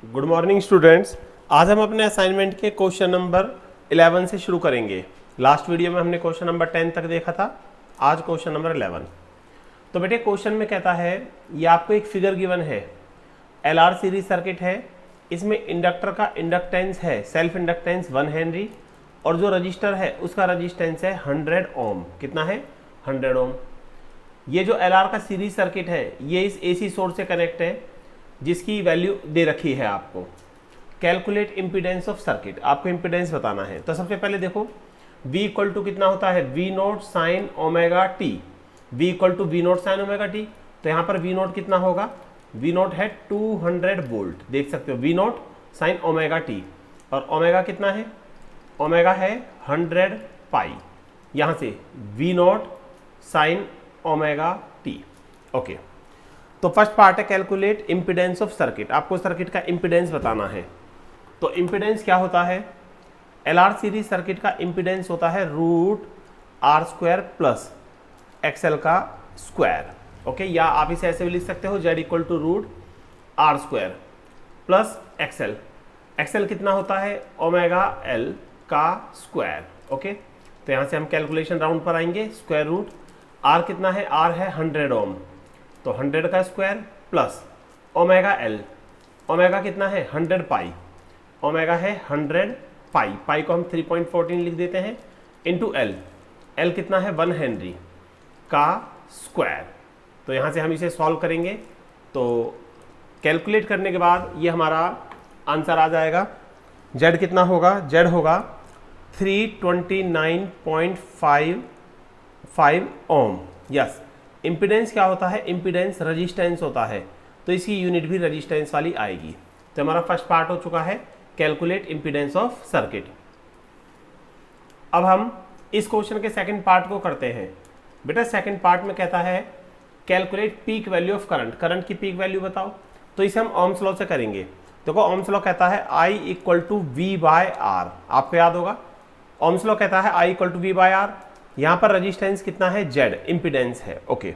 Good morning students. आज हम अपने असाइनमेंट के क्वेश्चन नंबर 11 से शुरू करेंगे। लास्ट वीडियो में हमने क्वेश्चन नंबर 10 तक देखा था, आज क्वेश्चन नंबर 11। तो बेटे क्वेश्चन में कहता है, ये आपको एक फिगर गिवन है, LR सीरीज सर्किट है, इसमें इंडक्टर का इंडक्टेंस है सेल्फ इंडक्टेंस 1 हेनरी और जो रजिस्टर है उसका रजिस्टेंस है 100 ओम। कितना है? 100 ओम। ये जो LR का सीरीज सर्किट है ये इस AC सोर्स से कनेक्ट है जिसकी वैल्यू दे रखी है आपको। कैलकुलेट इम्पीडेंस ऑफ सर्किट, आपको इम्पीडेंस बताना है। तो सबसे पहले देखो V इक्वल टू कितना होता है, V naught sine omega t. V equal to V naught sine omega t, तो यहाँ पर V नोट कितना होगा, V नोट है 200 वोल्ट, देख सकते हो V naught sine omega t. और ओमेगा कितना है, ओमेगा है 100 पाई। यहाँ से V naught sine omega t. Okay, तो फर्स्ट पार्ट है कैलकुलेट इम्पीडेंस ऑफ सर्किट, आपको सर्किट का इम्पीडेंस बताना है। तो इम्पीडेंस क्या होता है, LR सीरीज सर्किट का इम्पीडेंस होता है √R² प्लस XL का स्क्वायर। ओके, या आप इसे ऐसे भी लिख सकते हो Z equal to √R² plus XL। XL कितना होता है, ओमेगा L का स्क्वायर। ओके, तो यहाँ से हम कैलकुलेशन राउंड पर आएंगे, स्क्वायर रूट R कितना है, R है 100 ओम, तो 100 का square plus omega L, omega कितना है 100 पाई, ओमेगा है 100 पाई, पाई को हम 3.14 लिख देते हैं, इंटू L, L कितना है 1 हेनरी का स्क्वायर। तो यहाँ से हम इसे सॉल्व करेंगे, तो कैलकुलेट करने के बाद ये हमारा आंसर आ जाएगा। Z कितना होगा, Z होगा 329.55 ओम। यस, इम्पीडेंस क्या होता है, इम्पीडेंस रजिस्टेंस होता है, तो इसकी यूनिट भी रजिस्टेंस वाली आएगी। तो हमारा फर्स्ट पार्ट हो चुका है कैलकुलेट इम्पीडेंस ऑफ सर्किट। अब हम इस क्वेश्चन के सेकंड पार्ट को करते हैं। बेटा सेकंड पार्ट में कहता है calculate peak value of current, current की पीक वैल्यू बताओ। तो इसे हम ओम्स लॉ से करेंगे। देखो ओम्स लॉ कहता है I इक्वल टू V/R, आपको याद होगा ओम्स लॉ कहता है I इक्वल टू V/R। यहाँ पर रजिस्टेंस कितना है, Z, इम्पीडेंस है। ओके,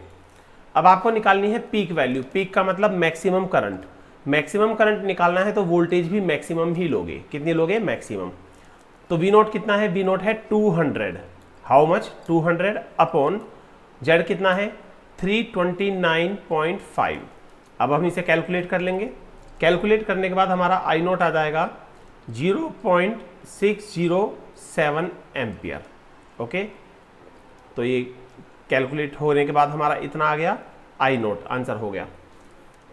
अब आपको निकालनी है पीक वैल्यू। पीक का मतलब मैक्सिमम करंट, मैक्सिमम करंट निकालना है तो वोल्टेज भी मैक्सिमम ही लोगे। कितनी लोगे, मैक्सिमम। तो V नोट कितना है, V नोट है 200, हाउ मच, 200 अपॉन Z कितना है 329.5। अब हम इसे कैलकुलेट कर लेंगे। कैलकुलेट करने के बाद हमारा I नोट आ जाएगा 0.607 एम्पियर। ओके, तो ये कैलकुलेट होने के बाद हमारा इतना आ गया, I नोट आंसर हो गया।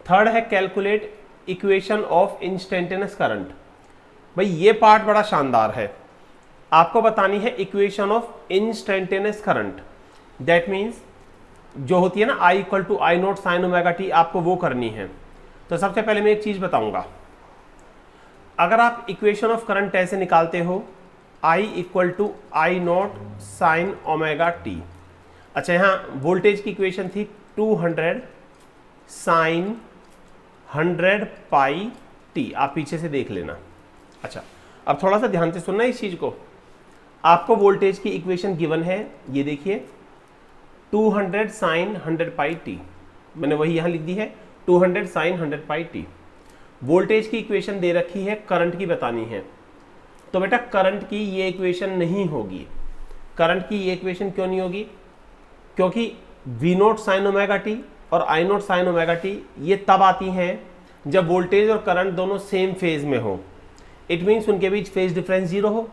थर्ड है calculate equation of instantaneous current. भाई ये पार्ट बड़ा शानदार है, आपको बतानी है equation of instantaneous current. That means जो होती है ना I equal to I naught sine omega t, आपको वो करनी है। तो सबसे पहले मैं एक चीज बताऊंगा, अगर आप इक्वेशन ऑफ करंट ऐसे निकालते हो I equal to I naught sine omega t. अच्छा, यहाँ वोल्टेज की इक्वेशन थी 200 साइन 100 पाई टी, आप पीछे से देख लेना। अच्छा, अब थोड़ा सा ध्यान से सुनना इस चीज को। आपको वोल्टेज की इक्वेशन गिवन है, ये देखिए 200 साइन 100 पाई टी, मैंने वही यहाँ लिख दी है 200 साइन 100 पाई टी। वोल्टेज की इक्वेशन दे रखी है, करंट की बतानी है। तो बेटा करंट की ये इक्वेशन नहीं होगी। करंट की ये इक्वेशन क्यों नहीं होगी, क्योंकि V naught sine omega t और I naught sine omega T ये तब आती हैं जब वोल्टेज और करंट दोनों सेम फेज में हो। इट मीन्स उनके बीच फेज डिफरेंस 0 हो।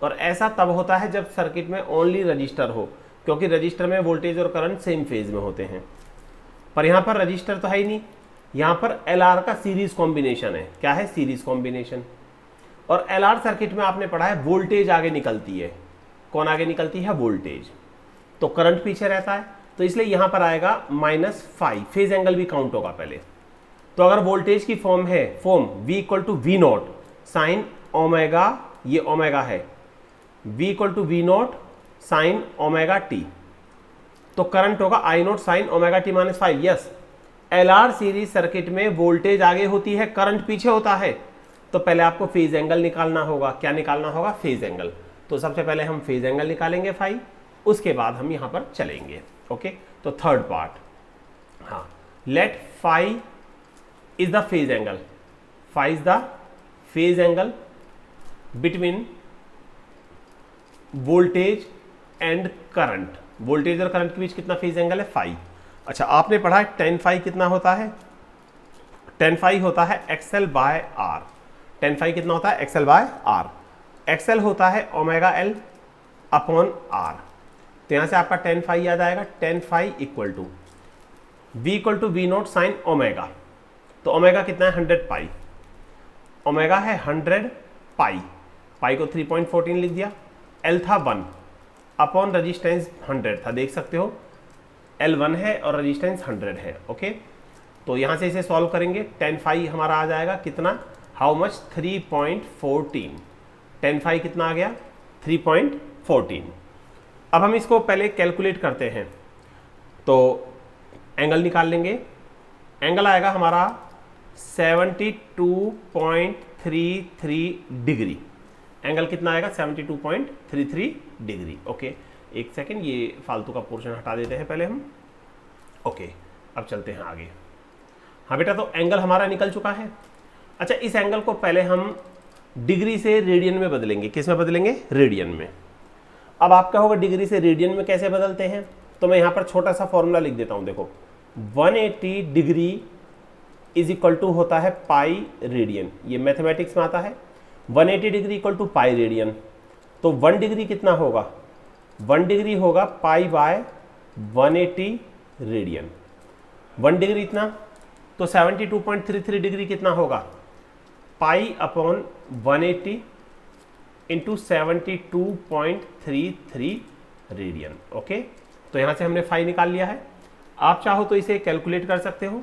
और ऐसा तब होता है जब सर्किट में ओनली रजिस्टर हो, क्योंकि रजिस्टर में वोल्टेज और करंट सेम फेज में होते हैं। पर यहाँ पर रजिस्टर तो है ही नहीं, यहाँ पर LR का सीरीज कॉम्बिनेशन है। क्या है, सीरीज कॉम्बिनेशन। और LR सर्किट में आपने पढ़ा है वोल्टेज आगे निकलती है। कौन आगे निकलती है, वोल्टेज। तो करंट पीछे रहता है, तो इसलिए यहां पर आएगा -5, फेज एंगल भी काउंट होगा पहले। तो अगर वोल्टेज की फॉर्म है, form V equal to V naught sine omega, ये ओमेगा है, V equal to V naught sine omega t, तो करंट होगा I naught sine omega t -5। Yes, LR series circuit में वोल्टेज आगे होती है, करंट पीछे होता है, तो पहले आपको फेज एंगल निकालना होगा। क्या निकालना होगा, फेज एंगल। तो सबसे पहले हम फेज एंगल निकालेंगे फाई, उसके बाद हम यहां पर चलेंगे। ओके, तो थर्ड पार्ट, हाँ, let phi is the phase angle. Phi is the phase angle between voltage and current. Voltage और करंट के बीच कितना फेज एंगल है, फाई। अच्छा, आपने पढ़ा है टेन फाई कितना होता है, टेन फाई होता है XL by R. Tan phi कितना होता है, एक्सएल बाय आर। एक्सएल होता है ओमेगा एल अपॉन आर। तो यहां से आपका टेन फाई याद आएगा, tan phi equal to V naught sine omega. तो ओमेगा कितना है, 100 पाई। ओमेगा है 100 पाई, पाई को 3.14 लिख दिया। एल था 1 अपॉन रजिस्टेंस 100 था, देख सकते हो एल 1 है और रजिस्टेंस 100 है। ओके, तो यहां से इसे सॉल्व करेंगे, टेन फाई हमारा आ जाएगा कितना, हाउ मच, 3.14। टेन फाई कितना आ गया, 3.14। अब हम इसको पहले कैलकुलेट करते हैं, तो एंगल निकाल लेंगे। एंगल आएगा हमारा 72.33 डिग्री। एंगल कितना आएगा, 72.33 डिग्री। ओके, एक सेकेंड, ये फालतू का पोर्शन हटा देते हैं पहले हम। ओके, अब चलते हैं आगे। हाँ बेटा, तो एंगल हमारा निकल चुका है। अच्छा, इस एंगल को पहले हम डिग्री से रेडियन में बदलेंगे। किस में बदलेंगे, रेडियन में। अब आपका होगा डिग्री से रेडियन में कैसे बदलते हैं, तो मैं यहाँ पर छोटा सा फॉर्मूला लिख देता हूँ। देखो, 180 डिग्री इज इक्वल टू होता है पाई रेडियन। ये मैथमेटिक्स में आता है। 180 degree equal to pi radian. तो 1 डिग्री कितना होगा, 1 डिग्री होगा पाई बाय 180 रेडियन। 1 डिग्री इतना, तो 72.33 डिग्री कितना होगा, pi upon 180 into 72.33 radian. Okay, तो यहाँ से हमने फाई निकाल लिया है। आप चाहो तो इसे कैलकुलेट कर सकते हो।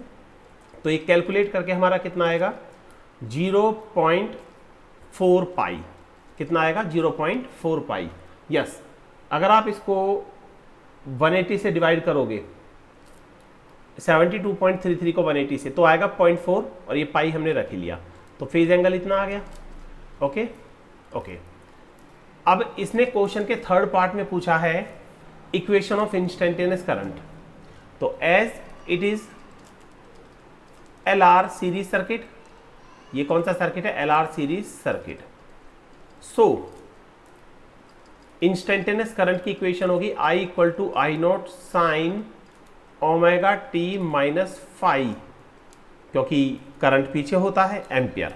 तो ये कैलकुलेट करके हमारा कितना आएगा, 0.4 पाई। कितना आएगा, 0.4 पाई। यस, अगर आप इसको 180 से डिवाइड करोगे, 72.33 को 180 से, तो आएगा 0.4 और ये पाई हमने रख ही लिया, तो फेज एंगल इतना आ गया। ओके ओके, अब इसने क्वेश्चन के थर्ड पार्ट में पूछा है इक्वेशन ऑफ इंस्टेंटेनियस करंट। तो as it is LR series circuit, ये कौन सा सर्किट है, LR series circuit. So instantaneous current की इक्वेशन होगी I equal to I naught sine omega t minus phi, क्योंकि करंट पीछे होता है एम्पियर।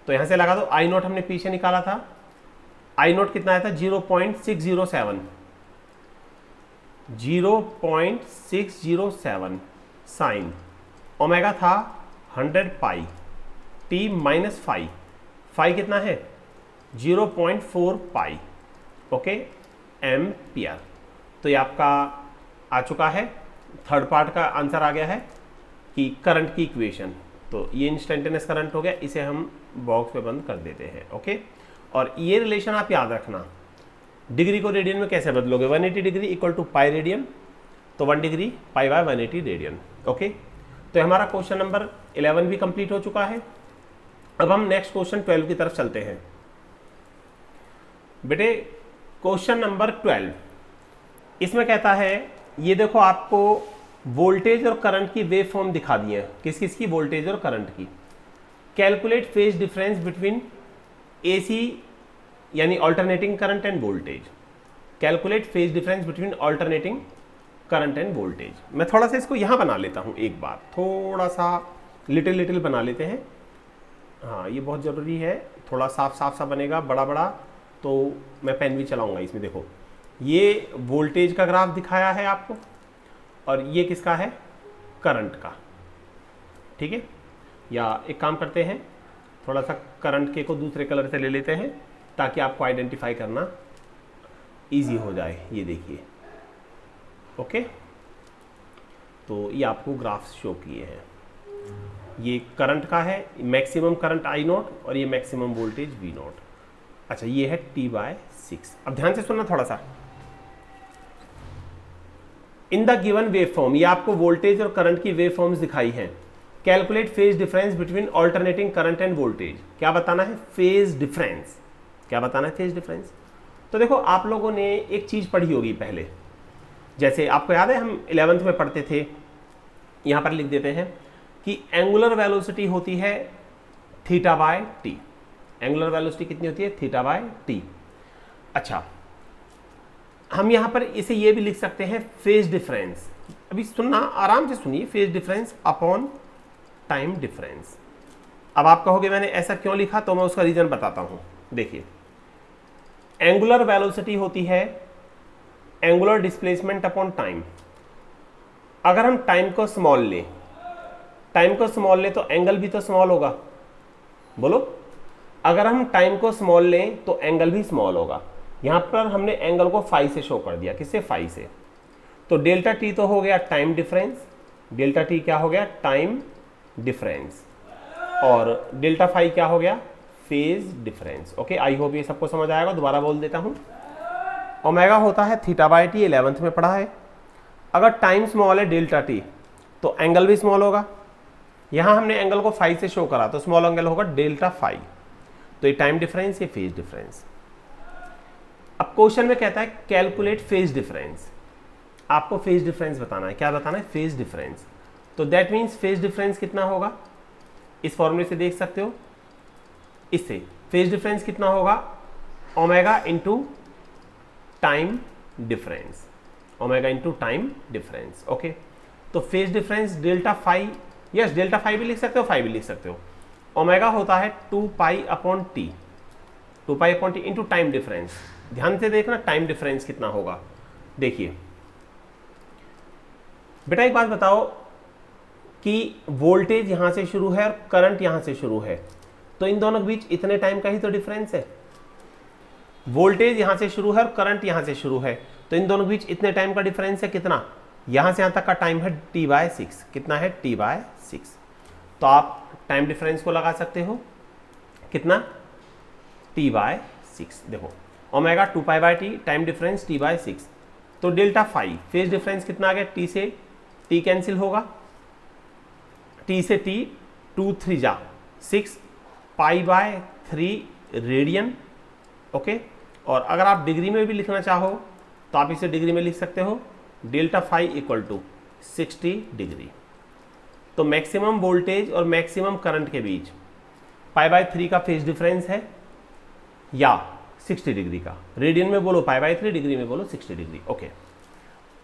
तो यहां से लगा दो, आई नॉट हमने पीछे निकाला था, आई नॉट कितना आया था, 0.607, 0.607 साइन ओमेगा था 100 पाई, टी माइनस फाई, फाई कितना है 0.4 पाई। Okay, ampere. तो ये आपका आ चुका है, थर्ड पार्ट का आंसर आ गया है कि करंट की इक्वेशन। तो ये इंस्टेंटेनियस करंट हो गया, इसे हम बॉक्स में बंद कर देते हैं। ओके, और ये रिलेशन आप याद रखना, डिग्री को रेडियन में कैसे बदलोगे, 180 degree equal to pi radian, तो 1 degree pi by 180 radian. Okay, तो हमारा क्वेश्चन नंबर 11 भी कंप्लीट हो चुका है। अब हम नेक्स्ट क्वेश्चन 12 की तरफ चलते हैं। बेटे, क्वेश्चन नंबर 12 इसमें कहता है, ये देखो आपको वोल्टेज और करंट की वेव फॉर्म दिखा दी है। किस किस की, वोल्टेज और करंट की। Calculate phase difference between AC यानी alternating current end voltage. Calculate phase difference between alternating current end voltage. मैं थोड़ा सा इसको यहां बना लेता हूं, एक बार थोड़ा सा लिटिल बना लेते हैं। हाँ, ये बहुत ज़रूरी है, थोड़ा साफ सा बनेगा, बड़ा बड़ा तो मैं पेन भी चलाऊंगा इसमें। देखो, ये वोल्टेज का ग्राफ दिखाया है आपको, और ये किसका है, करंट का। ठीक है, या एक काम करते हैं, थोड़ा सा करंट के को दूसरे कलर से ले लेते हैं ताकि आपको आइडेंटिफाई करना इजी हो जाए। ये देखिए, ओके, तो ये आपको ग्राफ्स शो किए हैं। ये करंट का है, मैक्सिमम करंट आई नॉट और ये मैक्सिमम वोल्टेज वी नॉट। अच्छा, ये है T/6। अब ध्यान से सुनना थोड़ा सा। In the given wave form, ये आपको वोल्टेज और करंट की वेव फॉर्म्स दिखाई हैं। Calculate phase difference between alternating current end voltage. क्या बताना है, फेज डिफरेंस। क्या बताना है, फेज डिफरेंस। तो देखो, आप लोगों ने एक चीज पढ़ी होगी पहले, जैसे आपको याद है हम 11th में पढ़ते थे, यहां पर लिख देते हैं कि एंगुलर वेलोसिटी होती है theta by T. Angular velocity कितनी होती है? Theta by T. अच्छा, हम यहां पर इसे ये भी लिख सकते हैं फेज डिफरेंस। अभी सुनना, आराम से सुनिए, phase difference upon time difference. अब आप कहोगे मैंने ऐसा क्यों लिखा, तो मैं उसका रीजन बताता हूं। देखिए, एंगुलर वेलोसिटी होती है एंगुलर डिस्प्लेसमेंट अपॉन टाइम। अगर हम टाइम को स्मॉल लें, तो एंगल भी तो स्मॉल होगा, बोलो। अगर हम टाइम को स्मॉल लें तो एंगल भी स्मॉल होगा। यहां पर हमने एंगल को फाई से शो कर दिया। किससे? फाई से। तो डेल्टा टी तो हो गया टाइम डिफरेंस, डेल्टा टी क्या हो गया? Time difference. और डेल्टा फाई क्या हो गया? Phase difference. Okay, I hope ये सबको समझ आएगा। दोबारा बोल देता हूं, ओमेगा होता है थीटा बाय टी, 11th में पढ़ा है। अगर टाइम स्मॉल है डेल्टा टी, तो एंगल भी स्मॉल होगा। यहां हमने एंगल को फाई से शो करा, तो स्मॉल एंगल होगा डेल्टा फाई। तो ये टाइम डिफरेंस, ये फेज डिफरेंस। अब क्वेश्चन में कहता है कैलकुलेट फेज डिफरेंस। आपको फेज डिफरेंस बताना है। क्या बताना है? Phase difference. तो दैट मीन्स फेज डिफरेंस कितना होगा? इस फॉर्मूले से देख सकते हो। इससे फेज डिफरेंस कितना होगा? Omega into time difference, omega into time difference. Okay, तो phase difference delta phi, yes delta phi भी लिख सकते हो, फाई भी लिख सकते हो। ओमेगा होता है 2 pi upon T, 2 pi upon T into time difference. ध्यान से देखना टाइम डिफरेंस कितना होगा। देखिए बेटा, एक बात बताओ कि वोल्टेज यहां से शुरू है और करंट यहां से शुरू है, तो इन दोनों के बीच इतने टाइम का ही तो डिफरेंस है। वोल्टेज यहां से शुरू है और करंट यहां से शुरू है, तो इन दोनों के बीच इतने टाइम का डिफरेंस है। कितना? यहां से यहां तक का टाइम है t/6। कितना है? t/6। तो आप टाइम डिफरेंस को लगा सकते हो कितना? t/6। देखो, omega 2 pi by T, time difference t/6। तो डेल्टा फाई, फेज डिफरेंस कितना आ गया? t से t कैंसिल होगा, t से t 2 3 जा 6 पाई/3 रेडियन। ओके, और अगर आप डिग्री में भी लिखना चाहो तो आप इसे डिग्री में लिख सकते हो, delta phi equal to 60 degree. तो मैक्सिमम वोल्टेज और मैक्सिमम करंट के बीच पाई/3 का फेज डिफरेंस है या 60 डिग्री का। रेडियन में बोलो पाई/3, डिग्री में बोलो 60 डिग्री। ओके,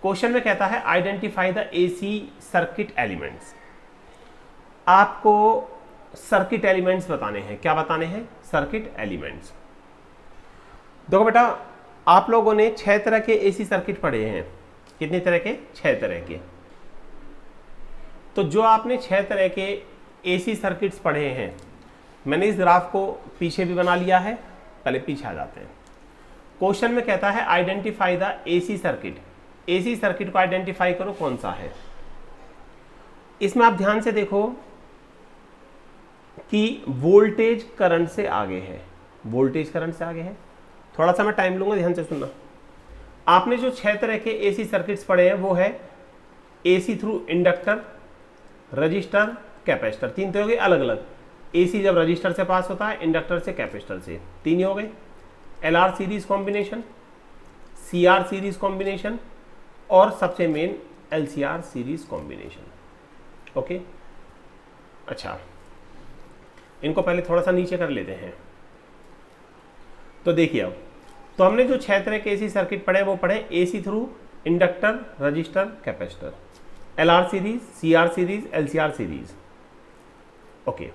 क्वेश्चन में कहता है identify the AC circuit elements. आपको सर्किट एलिमेंट्स बताने हैं। क्या बताने हैं? Circuit elements. देखो बेटा, आप लोगों ने 6 तरह के एसी सर्किट पढ़े हैं। कितने तरह के? 6 तरह के। तो जो आपने 6 तरह के एसी सर्किट्स पढ़े हैं, मैंने इस ग्राफ को पीछे भी बना लिया है। पहले पीछे आ जाते हैं। क्वेश्चन में कहता है identify the AC circuit. AC circuit को आइडेंटिफाई करो कौन सा है। इसमें आप ध्यान से देखो कि वोल्टेज करंट से आगे है, वोल्टेज करंट से आगे है। थोड़ा सा मैं टाइम लूंगा, ध्यान से सुनना। आपने जो 6 तरह के एसी सर्किट्स पढ़े हैं वो है AC through inductor, register, capacitor. 3 तो हो गए अलग अलग। एसी जब रजिस्टर से पास होता है, इंडक्टर से, कैपेसिटर से। 3 ही हो गए। LR series combination, CR series combination और सबसे main LCR series combination. Okay, अच्छा इनको पहले थोड़ा सा नीचे कर लेते हैं। तो देखिए, अब तो हमने जो 6 तरह के एसी सर्किट पढ़े वो पढ़े AC through inductor, register, capacitor, LR series, CR series, LCR series. Okay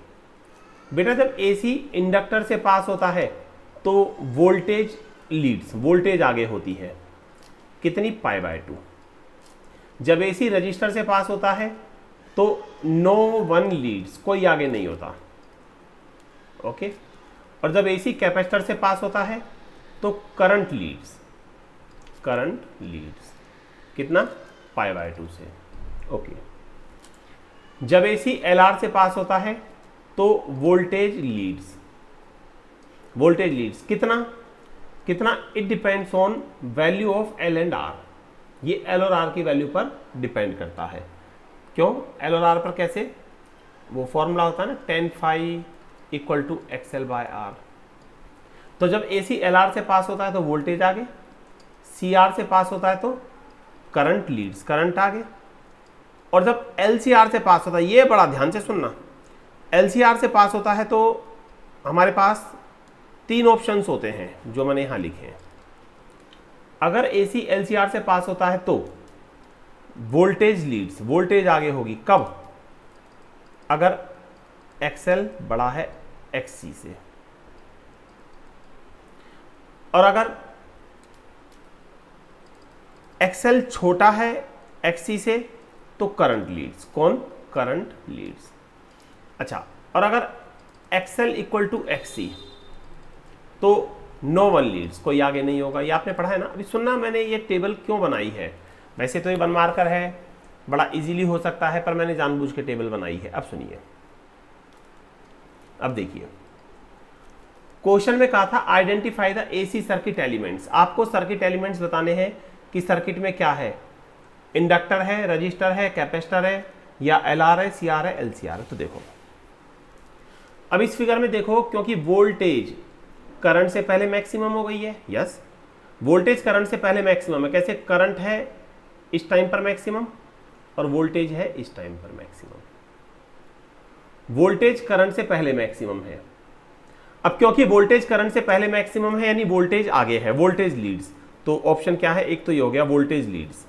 बेटा, जब एसी इंडक्टर से पास होता है तो वोल्टेज लीड्स, वोल्टेज आगे होती है। कितनी? पाई/2। जब एसी रजिस्टर से पास होता है तो नो वन लीड्स, कोई आगे नहीं होता। ओके, और जब एसी कैपेसिटर से पास होता है तो करंट लीड्स, करंट लीड्स कितना? पाई/2 से। ओके, जब एसी एलआर से पास होता है तो वोल्टेज लीड्स, वोल्टेज लीड्स कितना? कितना? It depends on value of L and R. ये एल और आर की वैल्यू पर डिपेंड करता है। क्यों? एल और आर पर कैसे? वो फॉर्मूला होता है ना, tan phi equal to XL/R। तो जब एसी एलआर से पास होता है तो वोल्टेज आगे, सीआर से पास होता है तो करंट लीड्स, करंट आगे, और जब एलसीआर से पास होता है, ये बड़ा ध्यान से सुनना, LCR से पास होता है तो हमारे पास 3 ऑप्शंस होते हैं जो मैंने यहां लिखे हैं। अगर AC LCR से पास होता है तो वोल्टेज लीड्स, वोल्टेज आगे होगी कब? अगर XL बड़ा है XC से, और अगर XL छोटा है XC से तो करंट लीड्स। कौन? Current Leeds. अच्छा, और अगर XL इक्वल टू XC तो नो वन लीड्स, कोई आगे नहीं होगा। ये आपने पढ़ा है ना। अभी सुनना, मैंने ये टेबल क्यों बनाई है। वैसे तो ये वन मार्कर है, बड़ा इजीली हो सकता है, पर मैंने जानबूझ के टेबल बनाई है। अब सुनिए, अब देखिए, क्वेश्चन में कहा था identify the AC circuit elements. आपको सर्किट एलिमेंट्स बताने हैं कि सर्किट में क्या है, इंडक्टर है, रजिस्टर है, कैपेसिटर है, या LR है, CR है, LCR है। तो देखो अब इस फिगर में देखो, क्योंकि वोल्टेज करंट से पहले मैक्सिमम हो गई है। यस, वोल्टेज करंट से पहले मैक्सिमम है। कैसे? करंट है इस टाइम पर मैक्सिमम और वोल्टेज है इस टाइम पर मैक्सिमम। वोल्टेज करंट से पहले मैक्सिमम है। अब क्योंकि वोल्टेज करंट से पहले मैक्सिमम है यानी वोल्टेज आगे है, वोल्टेज लीड्स। तो ऑप्शन क्या है? एक तो ये हो गया वोल्टेज लीड्स,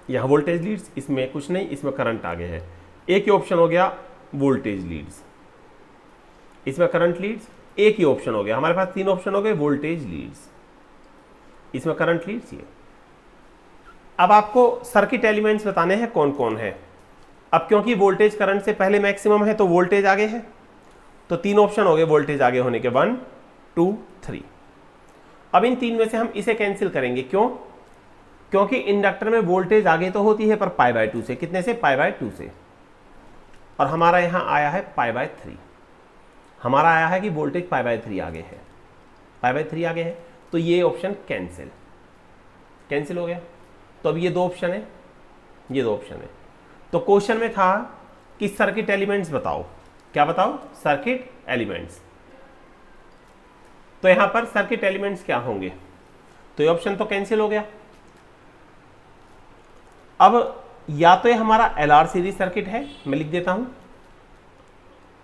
यहां वोल्टेज लीड्स, इसमें कुछ नहीं, इसमें करंट आगे है। एक ही ऑप्शन हो गया वोल्टेज लीड्स, इसमें करंट लीड्स। एक ही ऑप्शन हो गया, हमारे पास 3 ऑप्शन हो गए, वोल्टेज लीड्स, इसमें करंट लीड्स। ये अब आपको सर्किट एलिमेंट्स बताने हैं कौन कौन है। अब क्योंकि वोल्टेज करंट से पहले मैक्सिमम है तो वोल्टेज आगे है, तो 3 ऑप्शन हो गए वोल्टेज आगे होने के, 1 2 3। अब इन 3 में से हम इसे कैंसिल करेंगे। क्यों? क्योंकि इंडक्टर में वोल्टेज आगे तो होती है पर π/2 से। कितने से? π/2 से। और हमारा यहां आया है π/3। हमारा आया है कि वोल्टेज π/3 आगे है, π/3 आगे है, तो ये ऑप्शन कैंसिल हो गया। तो अब ये 2 ऑप्शन है, ये 2 ऑप्शन है। तो क्वेश्चन में था कि सर्किट एलिमेंट्स बताओ। क्या बताओ? Circuit elements. तो यहां पर सर्किट एलिमेंट्स क्या होंगे? तो ये ऑप्शन तो कैंसिल हो गया। अब या तो ये हमारा LR सीरीज सर्किट है, मैं लिख देता हूं,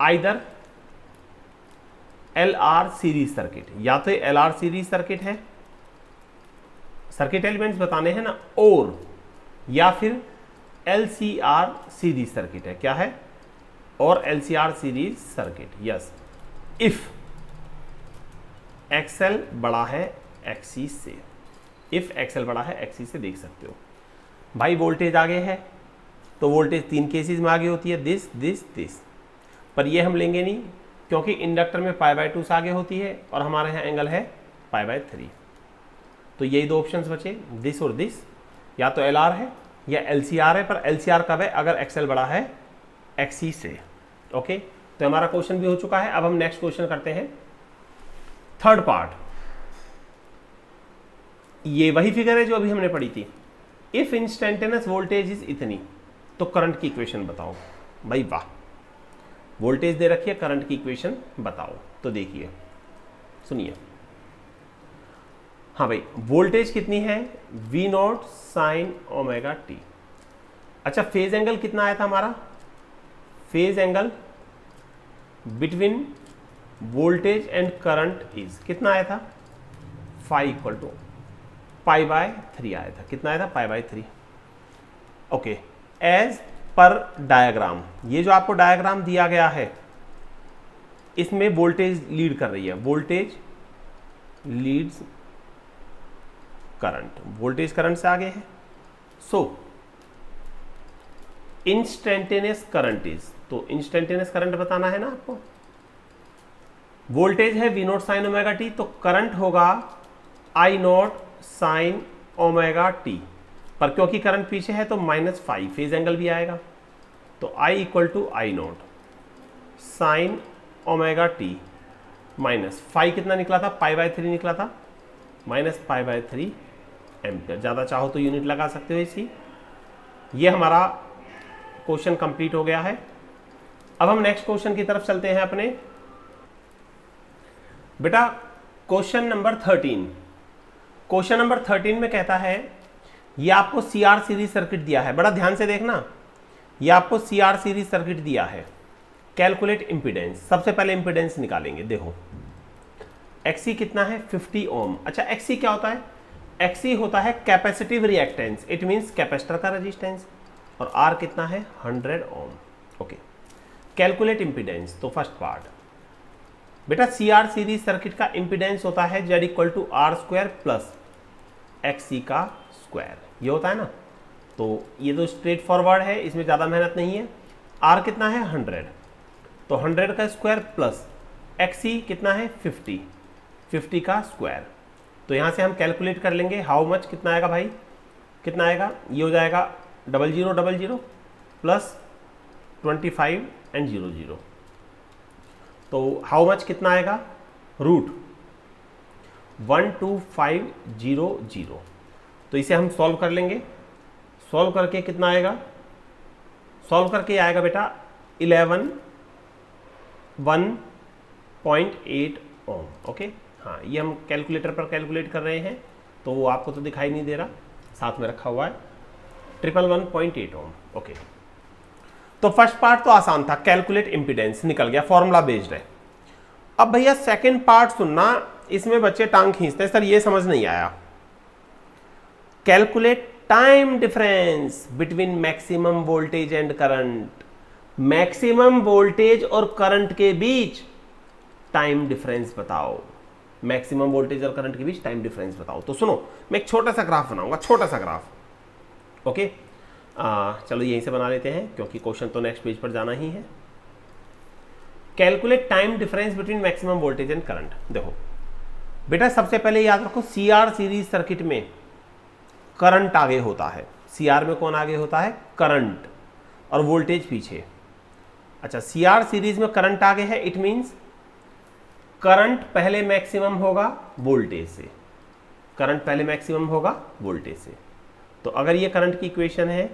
आइदर LR सीरीज सर्किट, या तो ये LR सीरीज सर्किट है, सर्किट एलिमेंट्स बताने हैं ना, और या फिर LCR सीरीज सर्किट है। क्या है? और LCR series circuit. Yes, if XL बड़ा है XC से, इफ XL बड़ा है XC से। देख सकते हो भाई, वोल्टेज आगे है तो वोल्टेज 3 केसेस में आगे होती है, दिस दिस दिस, पर ये हम लेंगे नहीं क्योंकि इंडक्टर में π/2 से आगे होती है और हमारे यहाँ एंगल है π/3। तो यही 2 ऑप्शंस बचे, दिस और दिस। या तो LR है या LCR है, पर LCR कब है? अगर XL बड़ा है XC से। ओके, तो हमारा क्वेश्चन भी हो चुका है। अब हम नेक्स्ट क्वेश्चन करते हैं, थर्ड पार्ट। ये वही फिगर है जो अभी हमने पढ़ी थी। इफ इंस्टेंटेनियस वोल्टेज इज इतनी तो करंट की इक्वेशन बताओ। भाई वाह, वोल्टेज दे रखी है, करंट की इक्वेशन बताओ। तो देखिए, सुनिए, हाँ भाई, वोल्टेज कितनी है? V0 sin omega t। अच्छा, फेज एंगल कितना आया था हमारा? Phase angle between voltage and current is कितना आया था? फाई इक्वल टू π/3 आया था। कितना आया था? π/3। ओके, एज पर डायग्राम, ये जो आपको डायग्राम दिया गया है इसमें वोल्टेज लीड कर रही है, voltage leads current, voltage current से आगे है। सो इंस्टेंटेनियस करंट इज, तो इंस्टेंटेनियस करंट बताना है ना आपको। वोल्टेज है V0 sin ओमेगा t, तो करंट होगा I0 sin ओमेगा t, पर क्योंकि करंट पीछे है तो -5, फेज एंगल भी आएगा। तो I equal to I0 sin omega t -5 कितना निकला था? π/3 निकला था, -π/3 एम्पियर। ज़्यादा चाहो तो यूनिट लगा सकते हो इसकी। ये हमारा क्वेश्चन कंप्लीट हो गया है। अब हम नेक्स्ट क्वेश्चन की तरफ चलते हैं अपने। बेटा क्वेश्चन नंबर 13, क्वेश्चन नंबर 13 में कहता है, ये आपको CR सीरीज सर्किट दिया है, बड़ा ध्यान से देखना, ये आपको CR सीरीज सर्किट दिया है। Calculate impedance. सबसे पहले इम्पीडेंस निकालेंगे। देखो XC कितना है 50 ओम। अच्छा XC क्या होता है? XC होता है capacitive reactance, it means capacitor का रेजिस्टेंस। और R कितना है 100 ओम। Okay, calculate impedance. तो फर्स्ट पार्ट बेटा CR सीरीज सर्किट का इम्पीडेंस होता है Z = R² प्लस XC का स्क्वायर, ये होता है ना। तो ये तो स्ट्रेट फॉरवर्ड है, इसमें ज़्यादा मेहनत नहीं है। R कितना है 100, तो 100 का स्क्वायर प्लस XC कितना है 50 का स्क्वायर। तो यहाँ से हम कैलकुलेट कर लेंगे हाउ मच, कितना आएगा भाई, कितना आएगा, ये हो जाएगा 0000 प्लस 25 एंड 00। तो हाउ मच कितना आएगा, √12500। तो इसे हम सॉल्व कर लेंगे। सॉल्व करके कितना आएगा, सॉल्व करके आएगा बेटा 111.8 ओम। ओके, हाँ ये हम कैलकुलेटर पर कैलकुलेट कर रहे हैं, तो वो आपको तो दिखाई नहीं दे रहा, साथ में रखा हुआ है 111.8 ओम। ओके, तो फर्स्ट पार्ट तो आसान था, कैलकुलेट इम्पीडेंस निकल गया, फॉर्मूला बेस्ड है। अब भैया सेकंड पार्ट सुनना, इसमें बच्चे टांग खींचते हैं, सर ये समझ नहीं आया। Calculate time difference between maximum voltage and current. Maximum voltage और करंट के बीच टाइम डिफरेंस बताओ। मैक्सिमम वोल्टेज और करंट के बीच टाइम डिफरेंस बताओ। तो सुनो, मैं एक छोटा सा ग्राफ बनाऊंगा, छोटा सा ग्राफ। ओके, चलो यहीं से बना लेते हैं, क्योंकि क्वेश्चन तो नेक्स्ट पेज पर जाना ही है। Calculate time difference between maximum voltage and current. देखो बेटा, सबसे पहले याद रखो CR सीरीज सर्किट में करंट आगे होता है। CR में कौन आगे होता है, करंट, और वोल्टेज पीछे। अच्छा, CR सीरीज में करंट आगे है, इट मींस करंट पहले मैक्सिमम होगा वोल्टेज से, करंट पहले मैक्सिमम होगा वोल्टेज से। तो अगर ये करंट की इक्वेशन है,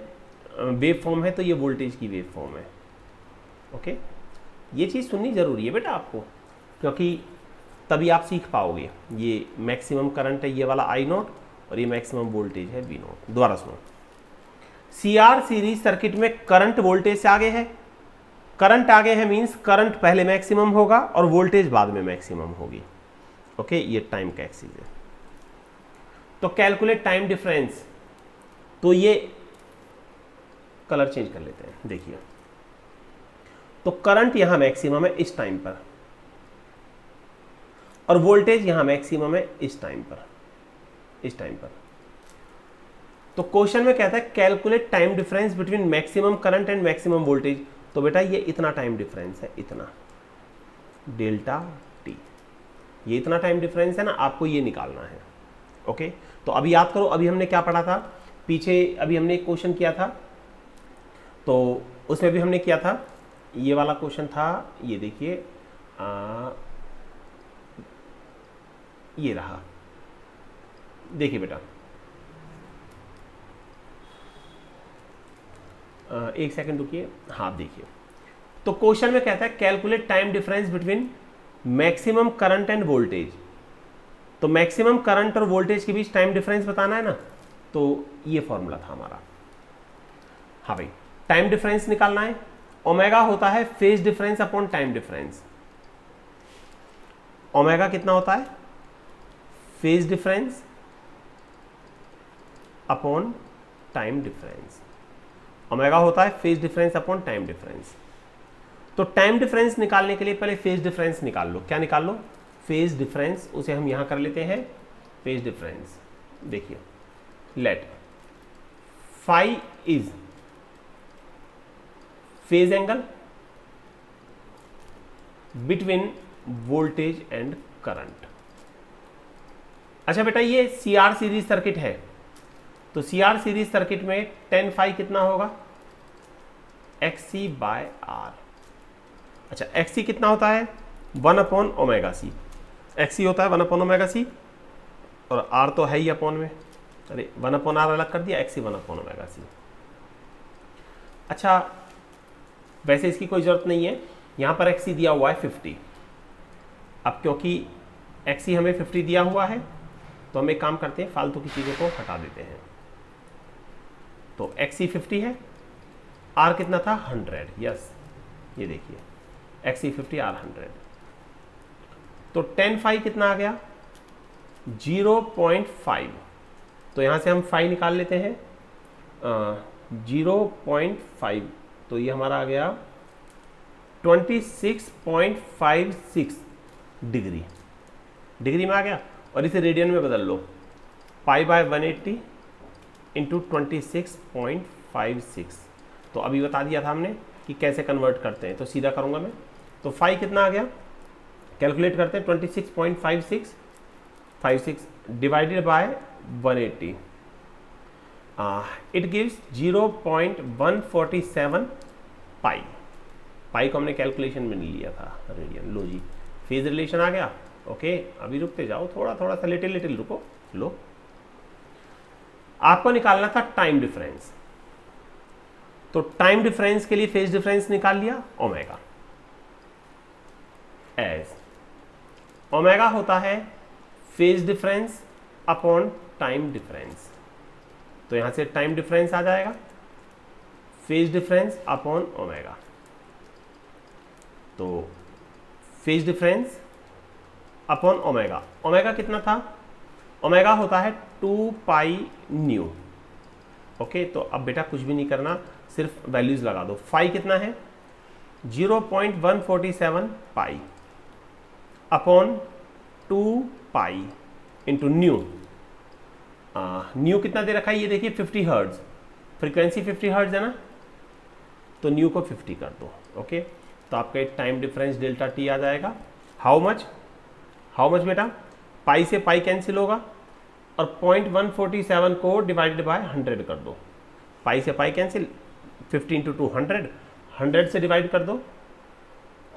वेव फॉर्म है, तो ये वोल्टेज की वेव फॉर्म है। ओके, ये चीज़ सुननी जरूरी है बेटा आपको, क्योंकि तभी आप सीख पाओगे। ये मैक्सिमम करंट है, ये वाला I0, और ये मैक्सिमम वोल्टेज है V0। दोबारा सुनो, CR सीरीज सर्किट में करंट वोल्टेज से आगे है। करंट आगे है मींस करंट पहले मैक्सिमम होगा और वोल्टेज बाद में मैक्सिमम होगी। ओके, ये टाइम का एक्सिस है। तो कैलकुलेट टाइम डिफरेंस, तो ये कलर चेंज कर लेते हैं। देखिए, तो करंट यहां मैक्सिमम है इस टाइम पर, और वोल्टेज यहां मैक्सिमम है इस टाइम पर, इस टाइम पर। तो क्वेश्चन में कहता है calculate time difference between maximum current and maximum voltage. तो बेटा ये इतना टाइम डिफरेंस है, इतना डेल्टा टी, ये इतना टाइम डिफरेंस है ना, आपको ये निकालना है। ओके, तो अभी याद करो, अभी हमने क्या पढ़ा था पीछे, अभी हमने एक क्वेश्चन किया था, तो उसमें भी हमने किया था, ये वाला क्वेश्चन था, ये देखिए ये रहा, देखिए बेटा, एक सेकंड रुकिए, हाँ देखिए। तो क्वेश्चन में कहता है calculate time difference between maximum current end voltage. तो मैक्सिमम करंट और वोल्टेज के बीच टाइम डिफरेंस बताना है ना, तो ये फॉर्मूला था हमारा। हाँ भाई, टाइम डिफरेंस निकालना है। ओमेगा होता है phase difference upon time difference. Omega कितना होता है, phase difference upon time difference. Omega होता है phase difference upon time difference. तो टाइम डिफरेंस निकालने के लिए पहले फेज डिफरेंस निकाल लो। क्या निकाल लो, फेज डिफरेंस, उसे हम यहां कर लेते हैं फेज डिफरेंस। देखिए, let phi is phase angle between voltage and current. अच्छा बेटा, ये CR सीरीज सर्किट है, तो CR सीरीज सर्किट में tan फाई कितना होगा, XC/R। अच्छा, XC कितना होता है 1/ωc। XC होता है 1/ωc, और R तो है ही अपॉन में, अरे 1/R अलग कर दिया, XC 1/ωc। अच्छा, वैसे इसकी कोई ज़रूरत नहीं है, यहाँ पर XC दिया हुआ है 50। अब क्योंकि XC हमें 50 दिया हुआ है, तो हम एक काम करते हैं, फालतू की चीज़ों को हटा देते हैं। तो XC 50 है, R कितना था 100। यस, ये देखिए XC 50 R 100। तो 10 फाई कितना आ गया 0.5। तो यहाँ से हम फाई निकाल लेते हैं 0.5, तो ये हमारा आ गया 26.56 डिग्री। डिग्री में आ गया, और इसे रेडियन में बदल लो, पाई बाय 180 इंटू 26.56। तो अभी बता दिया था हमने कि कैसे कन्वर्ट करते हैं, तो सीधा करूँगा मैं। तो फाई कितना आ गया, कैलकुलेट करते हैं 26.56 डिवाइडेड बाय 180, इट गिव्स 0.147 पाई। पाई को हमने कैलकुलेशन में नहीं लिया था रेडियन। लो जी, फेज रिलेशन आ गया। ओके, अभी रुकते जाओ, थोड़ा थोड़ा सा लिटिल रुको। लो, आपको निकालना था टाइम डिफरेंस। तो टाइम डिफरेंस के लिए फेज डिफरेंस निकाल लिया, ओमेगा। एज ओमेगा होता है phase difference upon time difference. तो यहां से टाइम डिफरेंस आ जाएगा फेज डिफरेंस अपॉन ओमेगा। तो phase difference upon omega, omega कितना था, ओमेगा होता है 2 पाई न्यू। ओके, तो अब बेटा कुछ भी नहीं करना, सिर्फ वैल्यूज लगा दो। फाई कितना है 0.147 pi upon 2 pi into new. New कितना दे रखा है, ये देखिए 50 हर्ट्ज, फ्रीक्वेंसी 50 हर्ट्ज है ना, तो न्यू को 50 कर दो। ओके, तो आपका टाइम डिफरेंस डेल्टा टी आ जाएगा। हाउ मच बेटा, पाई से पाई कैंसिल होगा, और 0.147 को डिवाइडेड बाय 100 कर दो। पाई से पाई कैंसिल, 50 इंटू 2 100 से डिवाइड कर दो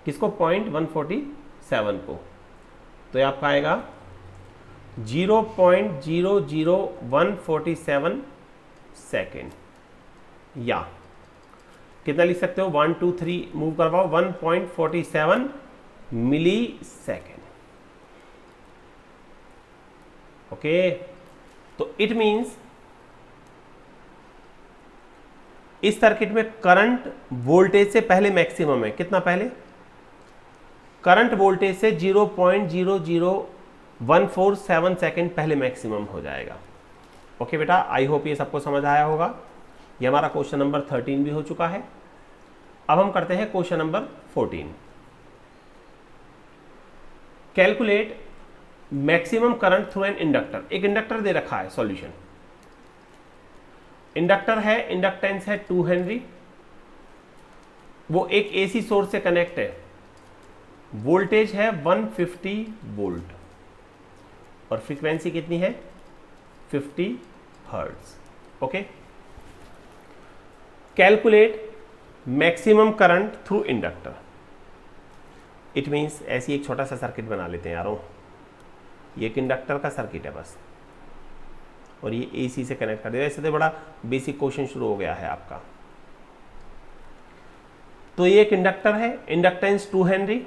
किसको, 0.147 को। तो ये आपका आएगा 0.00147 सेकेंड, या कितना लिख सकते हो, 1 2 3 मूव करवाओ, 1.47 मिली सेकेंड। ओके, तो इट मीन्स इस सर्किट में करंट वोल्टेज से पहले मैक्सिमम है। कितना पहले, करंट वोल्टेज से 0.00147 सेकेंड पहले मैक्सिमम हो जाएगा। ओके बेटा, आई होप ये सबको समझ आया होगा। ये हमारा क्वेश्चन नंबर 13 भी हो चुका है। अब हम करते हैं question number 14। Calculate maximum current through an inductor. एक इंडक्टर दे रखा है, सॉल्यूशन। इंडक्टर है, इंडक्टेंस है 2 हेनरी, वो एक एसी सोर्स से कनेक्ट है, वोल्टेज है 150 वोल्ट, और फ्रीक्वेंसी कितनी है 50 hertz. Okay, calculate maximum current through inductor. It means ऐसी एक छोटा सा सर्किट बना लेते हैं यारों। ये एक इंडक्टर का सर्किट है बस, और ये एसी से कनेक्ट कर दिया। ऐसे तो बड़ा बेसिक क्वेश्चन शुरू हो गया है आपका। तो ये एक इंडक्टर है, inductance 2 Henry,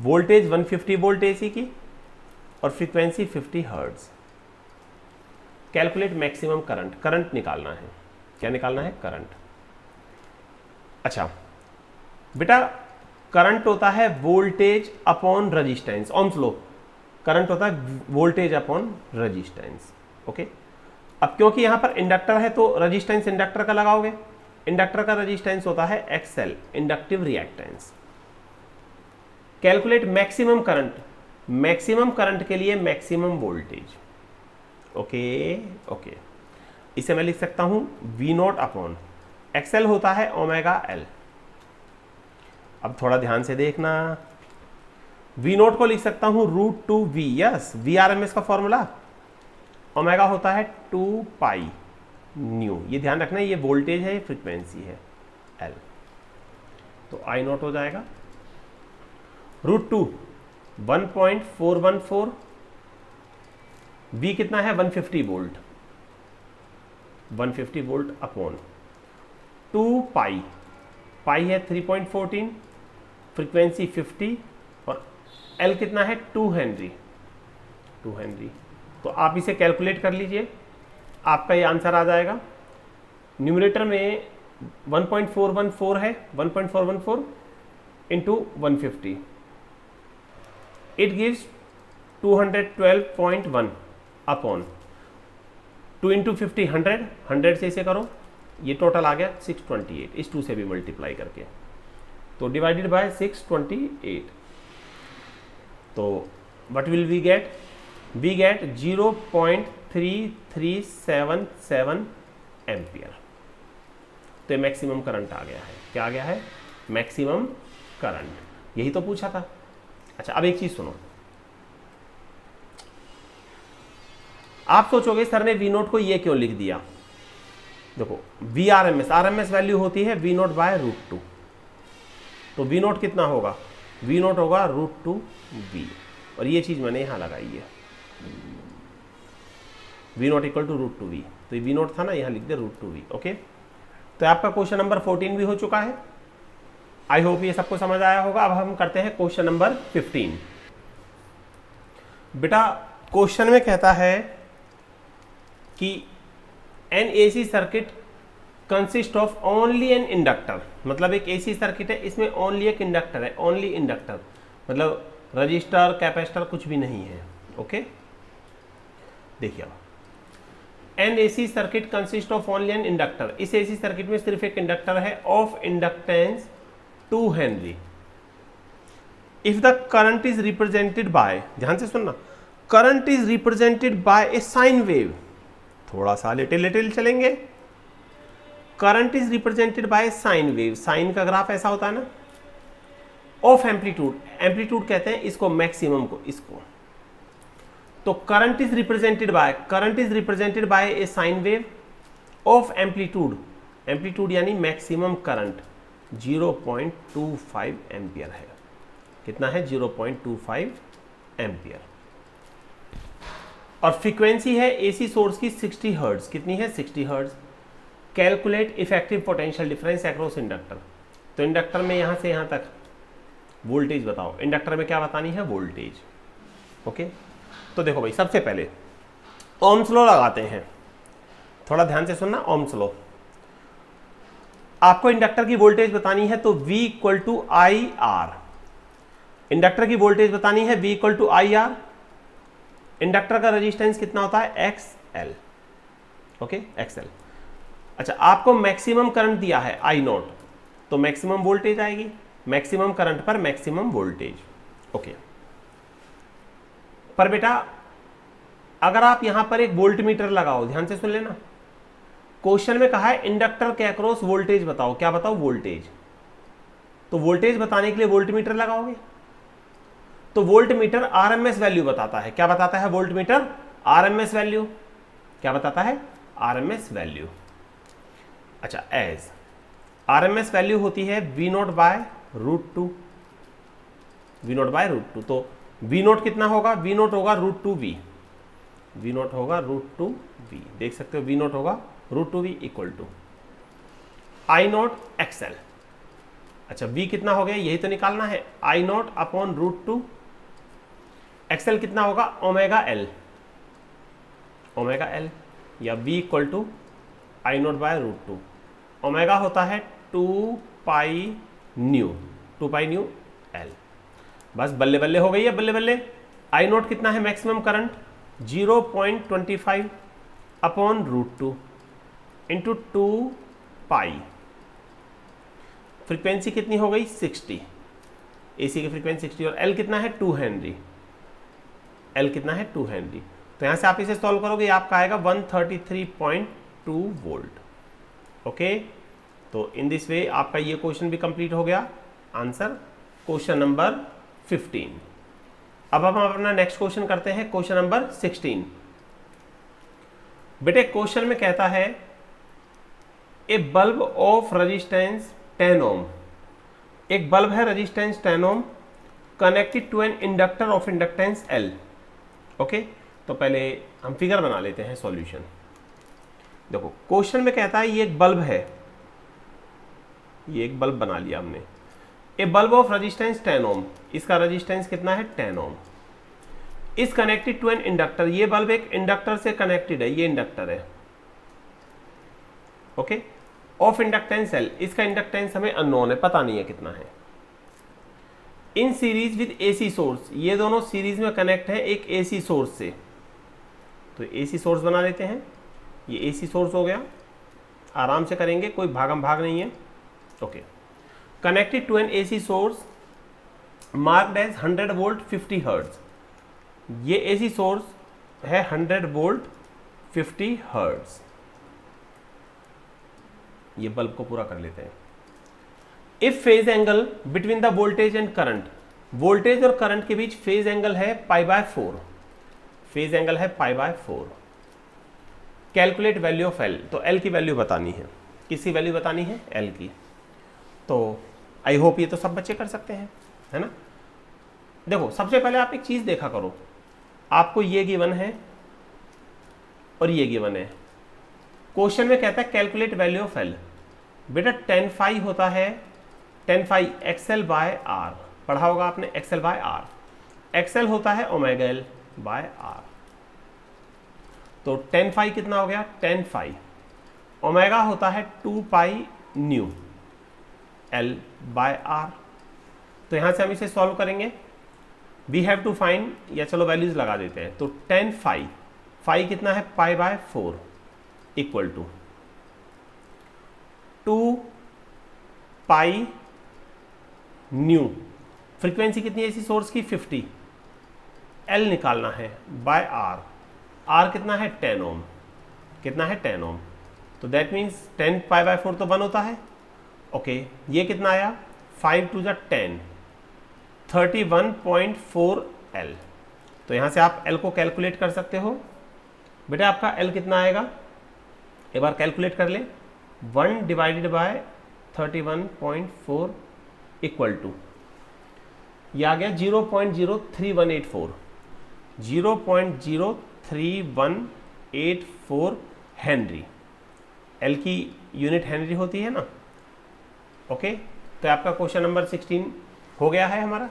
voltage 150 volt AC की, और frequency 50 hertz. Calculate maximum current, current निकालना है। क्या निकालना है, करंट। अच्छा बेटा, करंट होता है voltage upon resistance, Ohm's law. Current होता है वोल्टेज अपॉन रेजिस्टेंस। ओके, अब क्योंकि यहां पर इंडक्टर है तो रेजिस्टेंस इंडक्टर का लगाओगे। इंडक्टर का रेजिस्टेंस होता है XL, inductive reactance. Calculate maximum current, maximum current के लिए मैक्सिमम वोल्टेज। ओके, इसे मैं लिख सकता हूं V नॉट अपॉन एक्सएल होता है ओमेगा एल। अब थोड़ा ध्यान से देखना, V नोट को लिख सकता हूं √2V, यस, VRMS का फॉर्मूला। ओमेगा होता है 2 पाई न्यू, ये ध्यान रखना, ये वोल्टेज है, ये फ्रीक्वेंसी है L। तो I नोट हो जाएगा √2 1.414, V कितना है 150 वोल्ट, 150 वोल्ट अपॉन 2 पाई, पाई है 3.14, फ्रीक्वेंसी 50, और L कितना है 2 हेनरी। तो आप इसे कैलकुलेट कर लीजिए, आपका ये आंसर आ जाएगा। न्यूमरेटर में 1.414 है, 1.414 into 150, it gives 212.1 upon 2 into 50 100, 100 से इसे करो, ये टोटल आ गया 628, इस 2 से भी मल्टीप्लाई करके, तो डिवाइडेड बाय 628, तो what will we get? We get 0.3377 ampere. तो ये मैक्सिमम करंट आ गया है। क्या आ गया है? Maximum current. यही तो पूछा था। अच्छा, अब एक चीज सुनो, आप सोचोगे सर ने वी नोट को ये क्यों लिख दिया? देखो, V R M S value होती है वी नोट बाय √2, तो वी नोट कितना होगा? वी नोट होगा √2 वी, और ये चीज मैंने यहां लगाई है, V naught equal to √2 V, तो ये वी नोट था ना, यहां लिख दे √2 वी। ओके, तो आपका क्वेश्चन नंबर 14 भी हो चुका है। आई होप ये सबको समझ आया होगा। अब हम करते हैं क्वेश्चन नंबर 15। बेटा क्वेश्चन में कहता है कि N AC circuit consist of only an inductor, मतलब एक एसी सर्किट है, इसमें ओनली एक इंडक्टर है, ओनली इंडक्टर, मतलब रजिस्टर कैपेसिटर कुछ भी नहीं है। ओके, देखिए अब an AC circuit consist of only an inductor, इस एसी सर्किट में सिर्फ एक इंडक्टर है of inductance 2 henry. If the current is represented by, ध्यान से सुनना, current is represented by a sine wave, थोड़ा सा लिटिल लिटिल चलेंगे। Current is represented by sine wave, sine का ग्राफ ऐसा होता है ना, ऑफ एम्पलीट्यूड, एम्पलीट्यूड कहते हैं इसको मैक्सिमम को, इसको। तो current is represented by a sine wave of amplitude, amplitude यानी मैक्सिमम करंट 0.25 एम्पियर है। कितना है? 0.25 एम्पियर। और फ्रीक्वेंसी है एसी सोर्स की 60 हर्ट्ज। कितनी है? 60 hertz. Calculate effective potential difference across inductor, तो इंडक्टर में यहां से यहां तक वोल्टेज बताओ। इंडक्टर में क्या बतानी है? वोल्टेज। ओके, तो देखो भाई, सबसे पहले ओम्स लॉ लगाते हैं, थोड़ा ध्यान से सुनना। ओम्स लॉ, आपको इंडक्टर की वोल्टेज बतानी है तो V equal to I R, inductor की वोल्टेज बतानी है V equal to I R. Inductor का रेजिस्टेंस कितना होता है? XL। Okay, XL। अच्छा, आपको मैक्सिमम करंट दिया है I नॉट, तो मैक्सिमम वोल्टेज आएगी, मैक्सिमम करंट पर मैक्सिमम वोल्टेज। ओके, पर बेटा अगर आप यहां पर एक वोल्ट मीटर लगाओ, ध्यान से सुन लेना, क्वेश्चन में कहा है इंडक्टर के अक्रॉस वोल्टेज बताओ। क्या बताओ? वोल्टेज। तो वोल्टेज बताने के लिए वोल्ट मीटर लगाओगे, तो वोल्ट मीटर आरएमएस वैल्यू बताता है। क्या बताता है वोल्ट मीटर? RMS value. क्या बताता है? RMS value. अच्छा, एज आरएमएस वैल्यू होती है V naught by √2, V naught by √2। तो वी नोट कितना होगा? वी नोट होगा √2 वी, वी नोट होगा √2 वी, देख सकते हो, वी नोट होगा √2 V equal to I naught XL। अच्छा, वी कितना हो गया? यही तो निकालना है, आई नोट अपॉन √2, XL कितना होगा? ओमेगा L, ओमेगा L, या V equal to I naught by √2। Omega होता है 2 पाई न्यू L। बस बल्ले बल्ले हो गई है, बल्ले बल्ले। आई नोट कितना है? मैक्सिमम करंट 0.25 अपॉन √2 इंटू 2 पाई। फ्रीक्वेंसी कितनी हो गई? 60, एसी की फ्रीक्वेंसी 60, और L कितना है? 2 हेनरी। L कितना है? 2 हेनरी। तो यहां से आप इसे सॉल्व करोगे, आपका आएगा 133.2 वोल्ट। ओके, तो इन दिस वे आपका ये क्वेश्चन भी कंप्लीट हो गया। Answer question number 15। अब हम अपना नेक्स्ट क्वेश्चन करते हैं, क्वेश्चन नंबर 16। बेटे क्वेश्चन में कहता है a bulb of resistance 10 ohm, एक बल्ब है resistance 10 ohm connected to an inductor of inductance L। Okay, तो पहले हम फिगर बना लेते हैं, सॉल्यूशन। देखो क्वेश्चन में कहता है ये एक बल्ब है, ये एक बल्ब बना लिया हमने, ए बल्ब ऑफ रेजिस्टेंस 10 ओम, इसका रेजिस्टेंस कितना है? 10 ओम। इस कनेक्टेड टू एन इंडक्टर, ये बल्ब एक इंडक्टर से कनेक्टेड है, ये इंडक्टर है। ओके, ऑफ इंडक्टेंस एल, इसका इंडक्टेंस हमें अननोन है, पता नहीं है कितना है। इन सीरीज विद एसी सोर्स, ये दोनों सीरीज में कनेक्ट है एक एसी सोर्स से, तो एसी सोर्स बना लेते हैं। ये एसी सोर्स हो गया, आराम से करेंगे, कोई भागम भाग नहीं है। Okay, connected to an AC source marked as 100 volt 50 hertz. ये एसी सोर्स है 100 वोल्ट 50 हर्ट्ज। ये बल्ब को पूरा कर लेते हैं। If phase angle between the voltage and current, voltage और करंट के बीच फेज एंगल है π/4, फेज एंगल है π/4। कैलकुलेट वैल्यू ऑफ एल, तो एल की वैल्यू बतानी है। किसकी वैल्यू बतानी है? एल की। तो आई होप ये तो सब बच्चे कर सकते हैं, है ना। देखो सबसे पहले आप एक चीज देखा करो, आपको ये गिवन है और ये गिवन है। क्वेश्चन में कहता है कैलकुलेट वैल्यू ऑफ एल। बेटा tan phi होता है, tan phi XL बाय R, पढ़ा होगा आपने, XL बाय R। XL होता है ओमेगा L बाय R। तो tan phi कितना हो गया? tan phi। ओमेगा होता है 2 pi nu L by R। तो यहां से हम इसे सॉल्व करेंगे। वी हैव टू फाइंड, या चलो वैल्यूज लगा देते हैं। तो tan phi, phi कितना है? π/4 equal to 2 pi nu, frequency कितनी है इसी सोर्स की? 50। एल निकालना है बाय आर, आर कितना है? 10 ओम। कितना है? 10 ओम। तो दैट मीन्स 10 π/4 तो 1 होता है। ओके, ये कितना आया? 5 2 10, 31.4 एल। तो यहां से आप एल को कैलकुलेट कर सकते हो। बेटा आपका एल कितना आएगा? एक बार कैलकुलेट कर ले। 1 डिवाइडेड बाय 31.4 इक्वल टू, ये आ गया 0.03184, 0.03184 हेनरी। एल की यूनिट हेनरी होती है ना। ओके, तो आपका क्वेश्चन नंबर 16 हो गया है हमारा।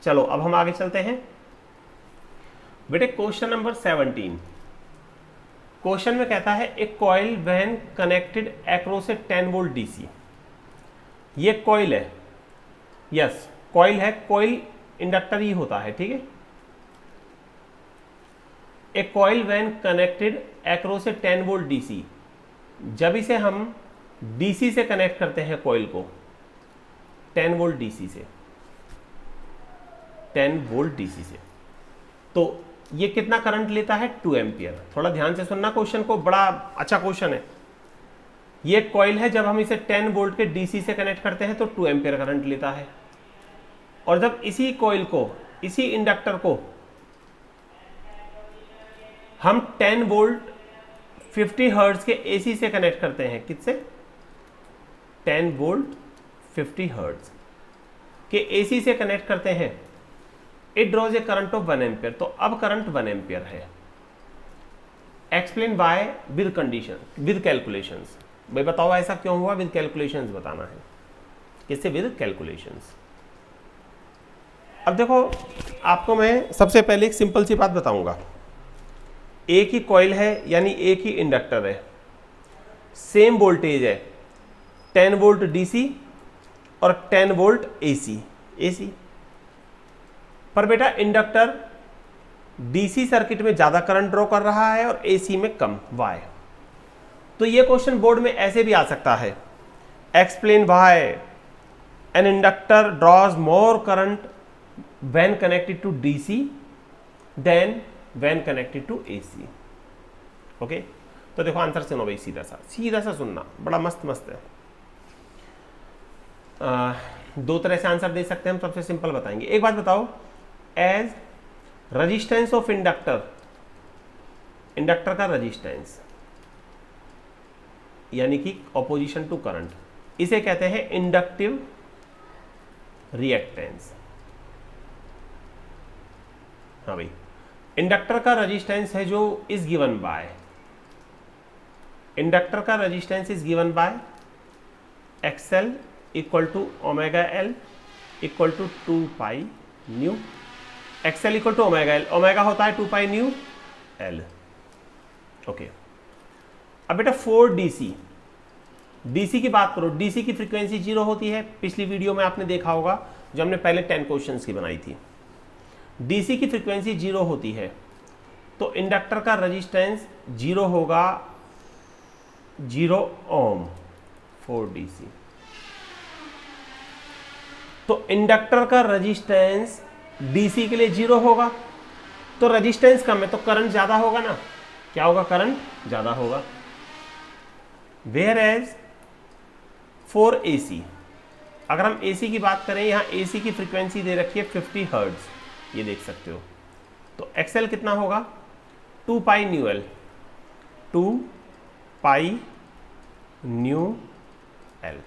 चलो अब हम आगे चलते हैं। बेटे क्वेश्चन नंबर 17, क्वेश्चन में कहता है एक coil when connected across a 10 volt DC. ये कॉइल है, यस कॉइल है, कॉइल इंडक्टर ही होता है, ठीक है। A coil when connected across a 10 volt DC, जब इसे हम डीसी से कनेक्ट करते हैं कॉइल को, 10 वोल्ट डीसी से, 10 वोल्ट डीसी से, तो ये कितना करंट लेता है? 2 एम्पियर। थोड़ा ध्यान से सुनना क्वेश्चन को, बड़ा अच्छा क्वेश्चन है। ये कॉइल है, जब हम इसे 10 वोल्ट के डीसी से कनेक्ट करते हैं तो 2 एम्पियर करंट लेता है। और जब इसी कॉइल को, इसी इंडक्टर को हम 10 वोल्ट 50 हर्ट्ज के एसी से कनेक्ट करते हैं, किससे? 10 वोल्ट 50 हर्ट्ज के एसी से कनेक्ट करते हैं, it draws a current of 1 ampere. तो अब करंट 1 एम्पियर है। Explain by with condition, with calculations. भाई बताओ ऐसा क्यों हुआ? विद कैलकुलेशंस बताना है। किससे? With calculations. अब देखो आपको मैं सबसे पहले एक सिंपल सी बात बताऊंगा। एक ही कॉइल है, यानी एक ही इंडक्टर है, सेम वोल्टेज है, 10 वोल्ट डीसी और 10 वोल्ट एसी। एसी पर बेटा इंडक्टर डीसी सर्किट में ज्यादा करंट ड्रॉ कर रहा है और एसी में कम। वाई? तो ये क्वेश्चन बोर्ड में ऐसे भी आ सकता है, explain why an inductor draws more current when connected to DC than when connected to AC. Okay, तो देखो आंसर सुनो भाई, सीधा सा सुनना, बड़ा मस्त मस्त है। दो तरह से आंसर दे सकते हैं हम, सबसे सिंपल बताएंगे। एक बात बताओ, as resistance of inductor, inductor का रेजिस्टेंस यानी कि ऑपोजिशन टू करंट, इसे कहते हैं इंडक्टिव रिएक्टेंस। हाँ भाई, इंडक्टर का रेजिस्टेंस है जो इज गिवन बाय, इंडक्टर का resistance is given by XL equal to omega L equal to 2 pi nu. XL equal to omega L, omega होता है 2 पाई न्यू L। ओके, अब बेटा 4 DC, डीसी की बात करो, डीसी की फ्रीक्वेंसी 0 होती है, पिछली वीडियो में आपने देखा होगा जो हमने पहले 10 क्वेश्चंस की बनाई थी। डीसी की फ्रीक्वेंसी 0 होती है तो इंडक्टर का रेजिस्टेंस 0 होगा 0 ओम फॉर डीसी। तो इंडक्टर का रेजिस्टेंस डीसी के लिए 0 होगा तो रेजिस्टेंस कम है तो करंट ज्यादा होगा ना, क्या होगा, करंट ज्यादा होगा। वेयर एज फॉर एसी, अगर हम एसी की बात करें, यहां एसी की फ्रीक्वेंसी दे रखी है 50 हर्ट्ज, ये देख सकते हो, तो एक्सएल कितना होगा 2 pi new L, 2 pi new L,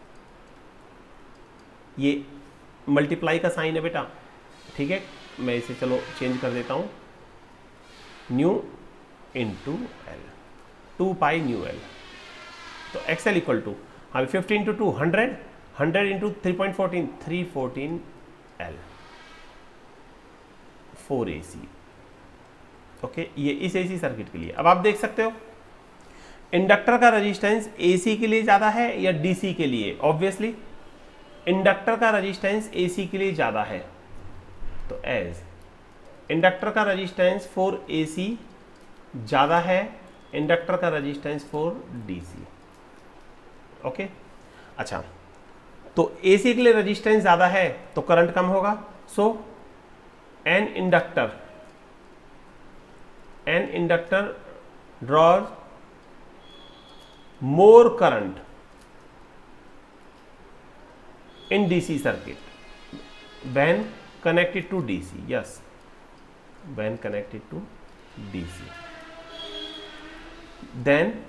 ये मल्टीप्लाई का साइन है बेटा, ठीक है, मैं इसे चलो चेंज कर देता हूं, new into L, 2 pi new L, तो एक्सएल इक्वल टू, हाँ 50 into 2 100, 100 into 3.14 314 L for AC. Okay, ये इस एसी सर्किट के लिए। अब आप देख सकते हो इंडक्टर का रेजिस्टेंस एसी के लिए ज्यादा है या डीसी के लिए, ऑब्वियसली इंडक्टर का रेजिस्टेंस एसी के लिए ज्यादा है, तो एज इंडक्टर का रेजिस्टेंस फॉर एसी ज्यादा है, इंडक्टर का रेजिस्टेंस फॉर डीसी। ओके, अच्छा, तो एसी के लिए रेजिस्टेंस ज्यादा है तो करंट कम होगा, so an inductor draws more current in DC circuit when connected to DC, yes, when connected to DC, then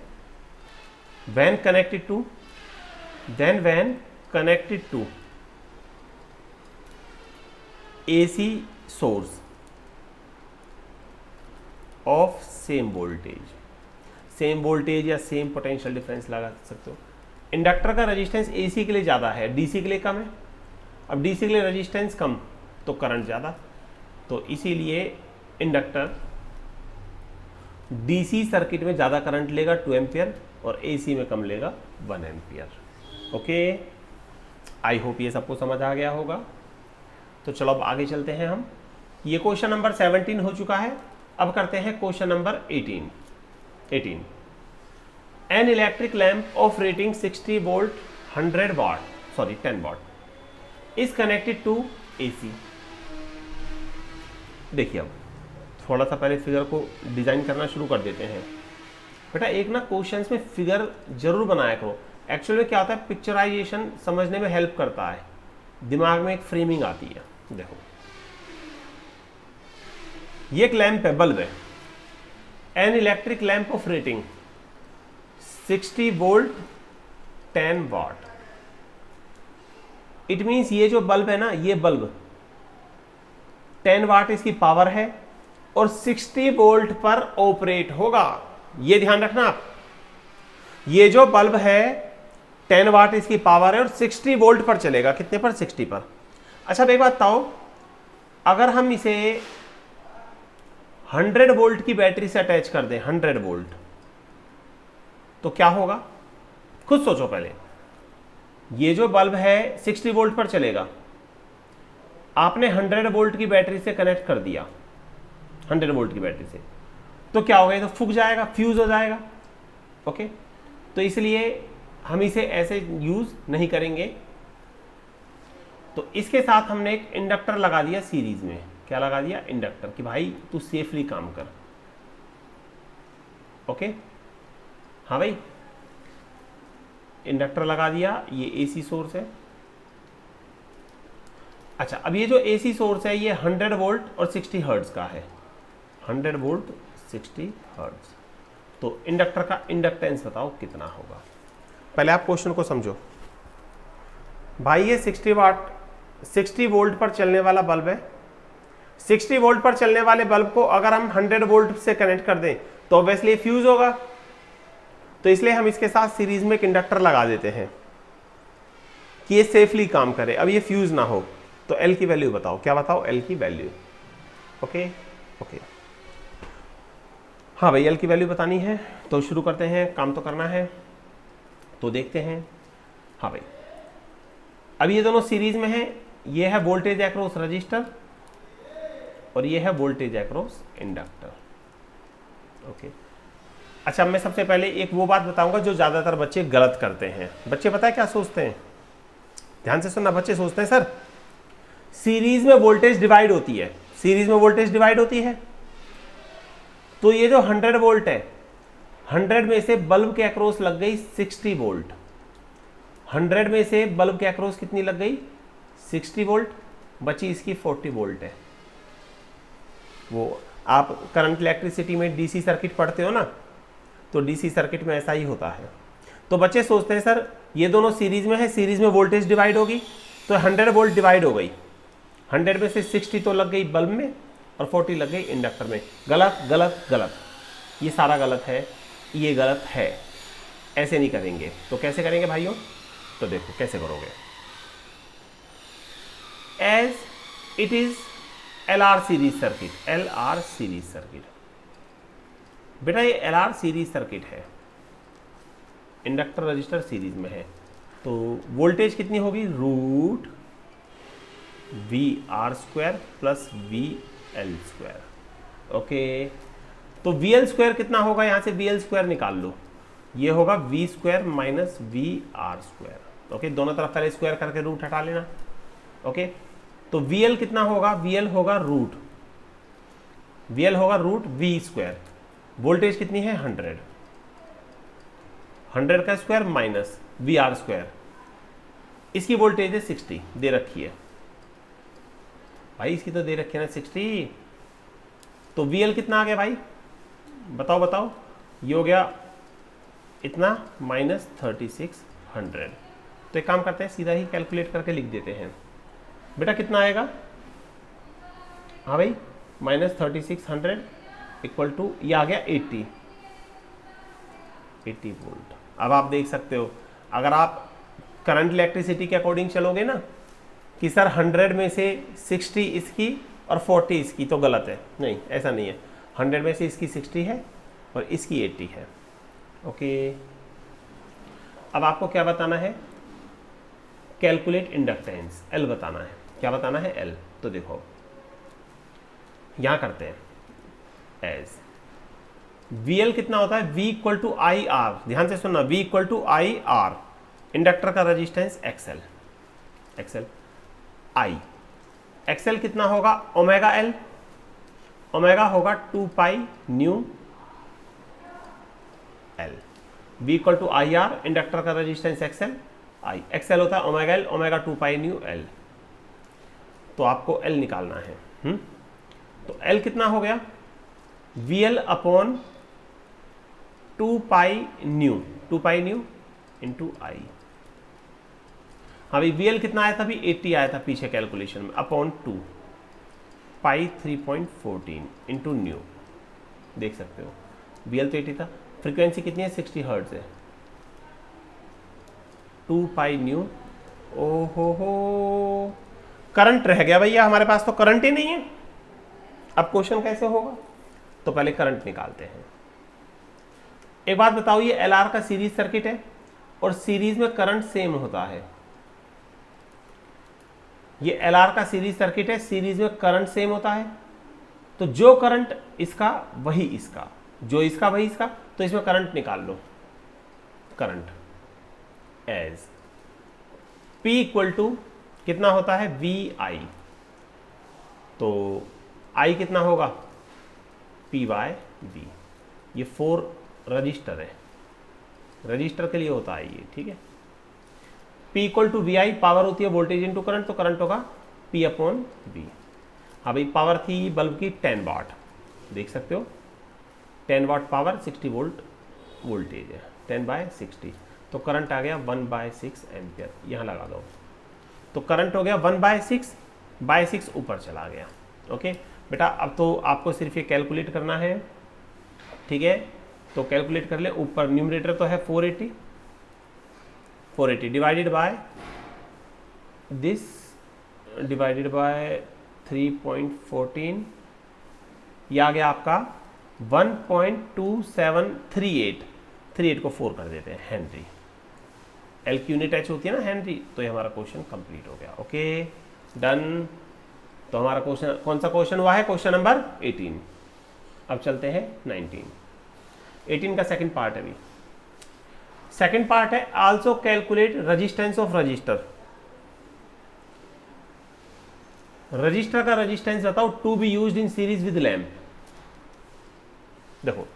when connected to AC source of same voltage या सेम पोटेंशियल डिफरेंस लगा सकते हो। Inductor का resistance AC के लिए ज़्यादा है, DC के लिए कम है, अब डीसी के लिए रेजिस्टेंस कम तो करंट ज़्यादा, तो इसीलिए इंडक्टर डीसी सर्किट में ज़्यादा करंट लेगा 2 एम्पियर और एसी में कम लेगा 1 एम्पियर। ओके, आई होप ये सबको समझ आ गया होगा। तो चलो अब आगे चलते हैं हम, ये क्वेश्चन नंबर 17 हो चुका है, अब करते हैं question number 18। An electric lamp of rating 60 volt 10 watt is connected to AC। देखिए अब थोड़ा सा पहले फिगर को डिजाइन करना शुरू कर देते हैं। बेटा एक ना क्वेश्चंस में फिगर जरूर बनाया करो, एक्चुअली क्या होता है पिक्चराइजेशन समझने में हेल्प करता है, दिमाग में एक फ्रेमिंग आती है। देखो ये एक लैंप है, बल्ब है, an electric lamp of rating 60 volt 10 watt, it means ये जो बल्ब है ना, ये बल्ब 10 वाट इसकी पावर है और 60 वोल्ट पर ऑपरेट होगा, ये ध्यान रखना आप। ये जो बल्ब है 10 वाट इसकी पावर है और 60 वोल्ट पर चलेगा, कितने पर, 60 पर। अच्छा एक बात बताओ, अगर हम इसे 100 वोल्ट की बैटरी से अटैच कर दें, 100 वोल्ट, तो क्या होगा, खुद सोचो पहले। ये जो बल्ब है 60 वोल्ट पर चलेगा, आपने 100 वोल्ट की बैटरी से कनेक्ट कर दिया, 100 वोल्ट की बैटरी से, तो क्या होगा, ये तो फूक जाएगा, फ्यूज हो जाएगा। ओके, तो इसलिए हम इसे ऐसे यूज नहीं करेंगे, तो इसके साथ हमने एक इंडक्टर लगा दिया सीरीज में। क्या लगा दिया, इंडक्टर, कि भाई तू सेफली काम कर। ओके, हाँ भाई, इंडक्टर लगा दिया, ये एसी सोर्स है। अच्छा, अब ये जो एसी सोर्स है ये 100 वोल्ट और 60 हर्ट्ज का है, 100 वोल्ट 60 हर्ट्ज। तो इंडक्टर का इंडक्टेंस बताओ कितना होगा। पहले आप क्वेश्चन को समझो भाई, ये 60 वोल्ट पर चलने वाला बल्ब है। 60 वोल्ट पर चलने वाले बल्ब को अगर हम 100 वोल्ट से कनेक्ट कर दें तो ऑब्वियसली फ्यूज होगा, तो इसलिए हम इसके साथ सीरीज में एक इंडक्टर लगा देते हैं कि ये सेफली काम करे, अब ये फ्यूज ना हो। तो एल की वैल्यू बताओ, क्या बताओ, एल की वैल्यू। ओके ओके, हाँ भाई, एल की वैल्यू बतानी है, तो शुरू करते हैं, काम तो करना है। तो देखते हैं हाँ भाई, अब ये दोनों सीरीज में है, ये है वोल्टेज अक्रॉस रजिस्टर और ये है वोल्टेज अक्रॉस इंडक्टर। ओके, अच्छा मैं सबसे पहले एक वो बात बताऊंगा जो ज़्यादातर बच्चे गलत करते हैं। बच्चे पता है क्या सोचते हैं, ध्यान से सुनना, बच्चे सोचते हैं सर सीरीज में वोल्टेज डिवाइड होती है, सीरीज में वोल्टेज डिवाइड होती है, तो ये जो 100 वोल्ट है, 100 में से बल्ब के अक्रॉस लग गई 60 वोल्ट, 100 में से बल्ब के अक्रॉस कितनी लग गई 60 वोल्ट, बची इसकी 40 वोल्ट है। वो आप करंट इलेक्ट्रिसिटी में डीसी सर्किट पढ़ते हो ना, तो डीसी सर्किट में ऐसा ही होता है। तो बच्चे सोचते हैं सर ये दोनों सीरीज में है, सीरीज में वोल्टेज डिवाइड होगी, तो 100 वोल्ट डिवाइड हो गई, 100 में से 60 तो लग गई बल्ब में और 40 लग गई इंडक्टर में। गलत गलत गलत, ये सारा गलत है, ये गलत है, ऐसे नहीं करेंगे। तो कैसे करेंगे भाइयों, तो देखो कैसे करोगे। As it is LR series circuit, LR series circuit, बेटा ये LR सीरीज सर्किट है, इंडक्टर रजिस्टर सीरीज में है, तो वोल्टेज कितनी होगी root VR² plus VL²। Okay, तो VL² कितना होगा, यहां से VL² निकाल लो, ये होगा V² माइनस VR²। ओके, दोनों तरफ पहले स्क्वायर करके रूट हटा लेना। ओके, तो VL कितना होगा, VL होगा रूट V², वोल्टेज कितनी है 100, 100 का स्क्वायर माइनस VR², इसकी वोल्टेज है 60 दे रखी है भाई, इसकी तो दे रखी है ना 60, तो VL कितना आ गया भाई, बताओ बताओ, ये हो गया इतना माइनस 3600। तो एक काम करते हैं सीधा ही कैलकुलेट करके लिख देते हैं, बेटा कितना आएगा, हाँ भाई माइनस 3600 इक्वल टू ये आ गया 80 वोल्ट। अब आप देख सकते हो अगर आप करंट इलेक्ट्रिसिटी के अकॉर्डिंग चलोगे ना कि सर 100 में से 60 इसकी और 40 इसकी, तो गलत है, नहीं ऐसा नहीं है, 100 में से इसकी 60 है और इसकी 80 है। ओके, अब आपको क्या बताना है, कैलकुलेट इंडक्टेंस, L बताना है, क्या बताना है L। तो देखो यहां करते हैं, एज VL कितना होता है, V इक्वल टू IR, ध्यान से सुनना, V equal to IR, inductor का रेजिस्टेंस XL, XL कितना होगा ओमेगा L, ओमेगा होगा 2 pi nu L, V equal to IR, inductor का रेजिस्टेंस XL होता है omega L, omega 2 pi nu L, तो आपको L निकालना है। तो L कितना हो गया, VL upon 2 pi new into I। हाँ भाई VL कितना आया था, अभी 80 आया था पीछे कैलकुलेशन में, अपॉन 2 पाई 3.14 इंटू न्यू, देख सकते हो VL तो 80 था, फ्रीक्वेंसी कितनी है 60 हर्ट्ज है, 2 पाई न्यू, ओहो करंट रह गया भैया हमारे पास, तो करंट ही नहीं है। अब क्वेश्चन कैसे होगा, तो पहले करंट निकालते हैं। एक बात बताओ, ये LR का सीरीज सर्किट है और सीरीज में करंट सेम होता है, ये LR का सीरीज सर्किट है, सीरीज में करंट सेम होता है, तो जो करंट इसका वही इसका, जो इसका वही इसका, तो इसमें करंट निकाल लो, current as P equal to कितना होता है VI, तो I कितना होगा P/V, ये 4 रजिस्टर है, रजिस्टर के लिए होता है ये, ठीक है। P equal to VI, power होती है वोल्टेज इंटू करंट, तो करंट होगा P अपॉन V। हाँ भाई पावर थी बल्ब की 10 वाट, देख सकते हो 10 वाट पावर, 60 वोल्ट वोल्टेज है, 10/60, तो करंट आ गया 1/6 एम्पियर, यहाँ लगा दो, तो करंट हो गया 1/6 ऊपर चला गया। ओके बेटा, अब तो आपको सिर्फ ये कैलकुलेट करना है, ठीक है, तो कैलकुलेट कर ले, ऊपर न्यूमरेटर तो है 480 divided by this, divided by 3.14, ये आ गया आपका 1.2738, 38 को 4 कर देते हैं हेनरी, एल की यूनिट एच होती है ना हेनरी, तो ये हमारा क्वेश्चन कंप्लीट हो गया। Okay done. तो हमारा क्वेश्चन कौन सा क्वेश्चन हुआ है? Question number 18। अब चलते हैं 19। 18 का सेकंड पार्ट है अभी। सेकंड पार्ट है also calculate resistance of resistor. Resistor का रेजिस्टेंस बताओ to be used in series with lamp. देखो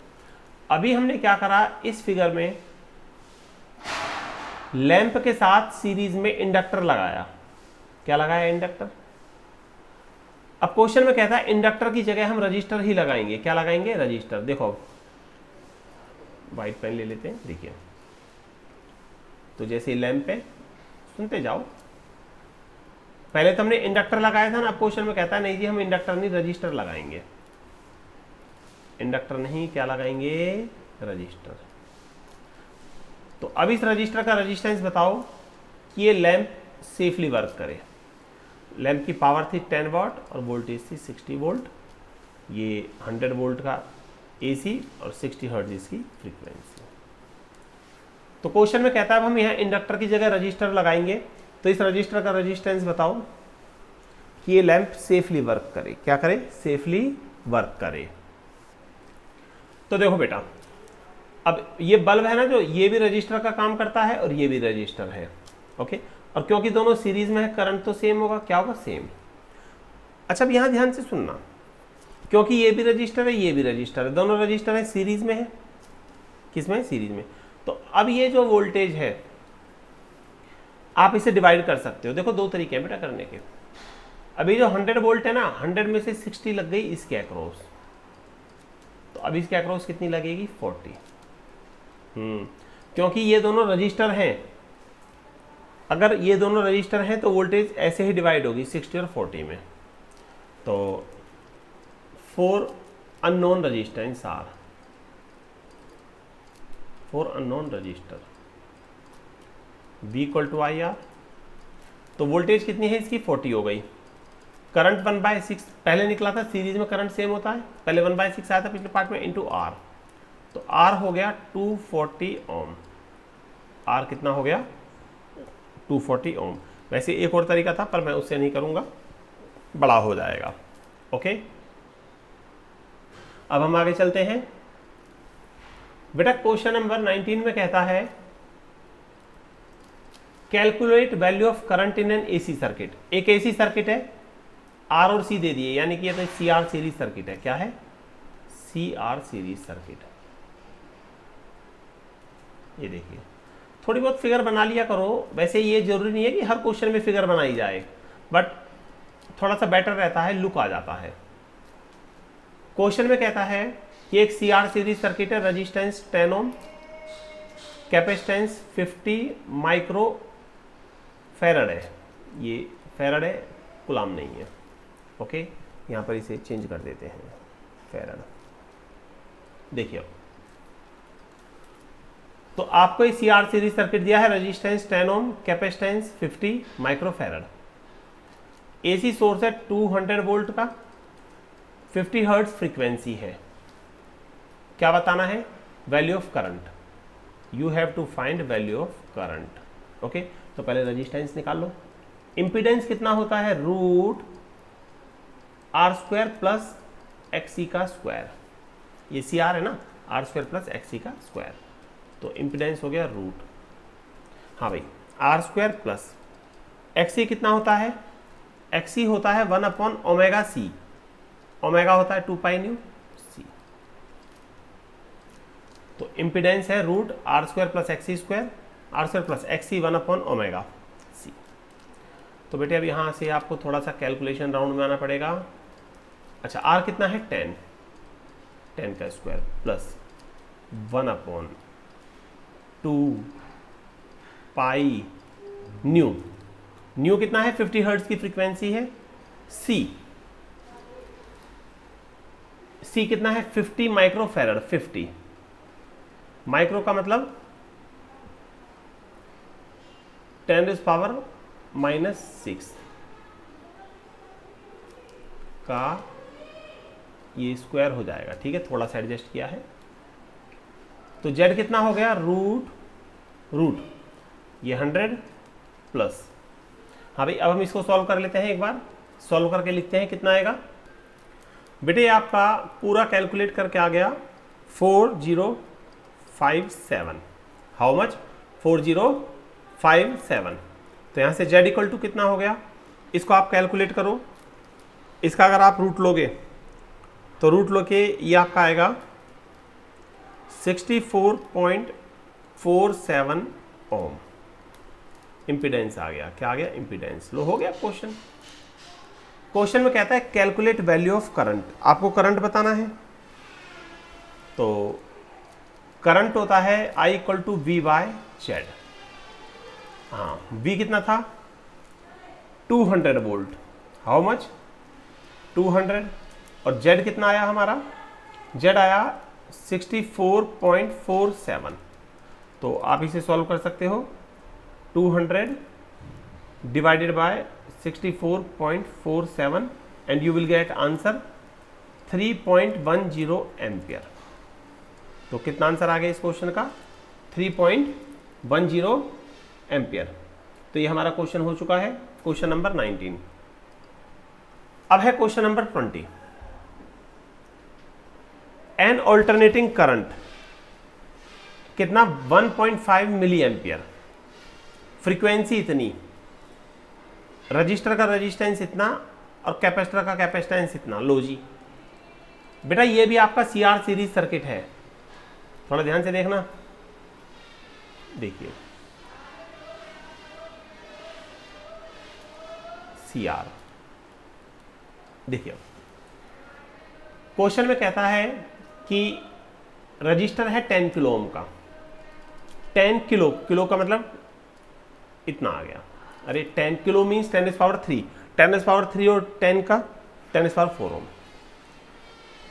अभी हमने क्या करा, इस फिगर में लैंप के साथ सीरीज में इंडक्टर लगाया। क्या लगाया? इंडक्टर। अब क्वेश्चन में कहता है इंडक्टर की जगह हम रजिस्टर ही लगाएंगे। क्या लगाएंगे? रजिस्टर। देखो व्हाइट पेन ले लेते हैं, देखिए तो जैसे लैंप है, सुनते जाओ, पहले तो हमने इंडक्टर लगाया था ना, अब क्वेश्चन में कहता है नहीं जी हम इंडक्टर नहीं रजिस्टर लगाएंगे। इंडक्टर नहीं, क्या लगाएंगे? रजिस्टर। तो अब इस रजिस्टर का रेजिस्टेंस बताओ कि ये लैंप सेफली वर्क करे। लैंप की पावर थी 10 वाट और वोल्टेज थी 60 वोल्ट। ये 100 वोल्ट का एसी और 60 हर्ट्ज इसकी फ्रीक्वेंसी। तो क्वेश्चन में कहता है अब हम यहाँ इंडक्टर की जगह रजिस्टर लगाएंगे, तो इस रजिस्टर का रेजिस्टेंस बताओ कि ये लैंप सेफली वर्क करे। क्या करे? सेफली वर्क करे। तो देखो बेटा, अब ये बल्ब है ना, जो ये भी रजिस्टर का काम करता है और ये भी रजिस्टर है। ओके, और क्योंकि दोनों सीरीज में है करंट तो सेम होगा। क्या होगा? सेम। अच्छा अब यहां ध्यान से सुनना, क्योंकि ये भी रजिस्टर है ये भी रजिस्टर है, दोनों रजिस्टर है सीरीज में है। किसमें? सीरीज में। तो अब ये जो वोल्टेज है आप इसे डिवाइड कर सकते हो। देखो दो तरीके हैं बेटा करने के। अभी जो 100 वोल्ट है ना, 100 में से 60 लग गई इसके अक्रॉस, तो अब इसके अक्रॉस कितनी लगेगी? 40। क्योंकि ये दोनों रजिस्टर हैं, अगर ये दोनों रजिस्टर हैं तो वोल्टेज ऐसे ही डिवाइड होगी 60 और 40 में। तो 4 unknown resistance R, 4 unknown resistor, V equal to I R. तो वोल्टेज कितनी है इसकी? 40 हो गई। करंट 1/6 पहले निकला था, सीरीज में करंट सेम होता है, पहले 1/6 आया था पिछले पार्ट में, इंटू आर। तो आर हो गया 240 ओम। आर कितना हो गया? 240 ओम। वैसे एक और तरीका था पर मैं उससे नहीं करूंगा, बड़ा हो जाएगा। ओके, अब हम आगे चलते हैं बेटा। क्वेश्चन नंबर 19 में कहता है calculate value of current in an AC circuit. एक एसी सर्किट है, आर और सी दे दिए, यानी कि ये तो सी आर सीरीज सर्किट है। क्या है? C R series circuit. ये देखिए, थोड़ी बहुत फिगर बना लिया करो। वैसे ये जरूरी नहीं है कि हर क्वेश्चन में फिगर बनाई जाए, बट थोड़ा सा बेटर रहता है, लुक आ जाता है। क्वेश्चन में कहता है कि एक सी आर सीरीज सर्किट है, resistance 10 ohm, capacitance 50 micro farad है। ये फैरड है, कुलाम नहीं है। ओके, यहाँ पर इसे चेंज कर देते हैं, फैरड। देखिए तो आपको सी आर सीरीज सर्किट दिया है, resistance 10 ohm, capacitance 50 micro farad, AC source है 200 वोल्ट का, 50 हर्ट्ज फ्रीक्वेंसी है। क्या बताना है? Value of current. You have to find value of current. Okay, तो पहले रेजिस्टेंस निकाल लो। इंपीडेंस कितना होता है? Root R square plus XC का स्क्वायर। ये सी आर है ना, आर स्क्वायर प्लस एक्सी का स्क्वायर, तो इंपीडेंस हो गया रूट। हाँ भाई, आर स्क्वायर प्लस एक्सी कितना होता है? एक्सी होता है 1/ओमेगा सी। ओमेगा होता है 2 पाई न्यू सी। तो इंपीडेंस है root R square plus XC square, R square plus XC 1/ओमेगा सी। तो बेटे अब यहाँ से आपको थोड़ा सा कैलकुलेशन राउंड में आना पड़ेगा। अच्छा, आर कितना है? 10 का square plus 1/2 pi nu. New कितना है? 50 हर्ट्ज की फ्रीक्वेंसी है। सी कितना है? 50 माइक्रो फैरड। 50 माइक्रो का मतलब 10⁻⁻⁶ का ये स्क्वायर हो जाएगा। ठीक है, थोड़ा सा एडजस्ट किया है। तो जेड कितना हो गया? रूट ये 100 प्लस, हाँ भाई अब हम इसको सॉल्व कर लेते हैं, एक बार सॉल्व करके लिखते हैं कितना आएगा। बेटे आपका पूरा कैलकुलेट करके आ गया 4057। How much? 4057। तो यहाँ से z इक्वल टू कितना हो गया, इसको आप कैलकुलेट करो। इसका अगर आप रूट लोगे तो रूट लो के ये आपका आएगा 64.47 ओम। इम्पीडेंस आ गया, क्या आ गया? इम्पीडेंस। लो हो गया क्वेश्चन। क्वेश्चन में कहता है कैलकुलेट वैल्यू ऑफ करंट, आपको करंट बताना है। तो करंट होता है I equal to V by Z. हाँ V कितना था? 200 वोल्ट। How much? 200। और Z कितना आया हमारा? Z आया 64.47। तो आप इसे सॉल्व कर सकते हो, 200 divided by 64.47 and you will get answer 3.10 ampere. तो कितना आंसर आ गया इस क्वेश्चन का? 3.10 एम्पियर। तो ये हमारा क्वेश्चन हो चुका है, क्वेश्चन नंबर 19। अब है question number 20। An alternating current कितना? 1.5 मिली एम्पियर। फ्रीक्वेंसी इतनी, रजिस्टर का रजिस्टेंस इतना और कैपेसिटर का कैपेसिटेंस इतना। लो जी बेटा ये भी आपका सीआर सीरीज सर्किट है, थोड़ा ध्यान से देखना। देखिए सीआर, देखिए क्वेश्चन में कहता है कि रजिस्टर है 10 किलो ओम का। 10 किलो, किलो का मतलब इतना आ गया। अरे 10 किलो मीन्स 10⁻3, 10⁻3 और 10 का 10⁻4 ओम।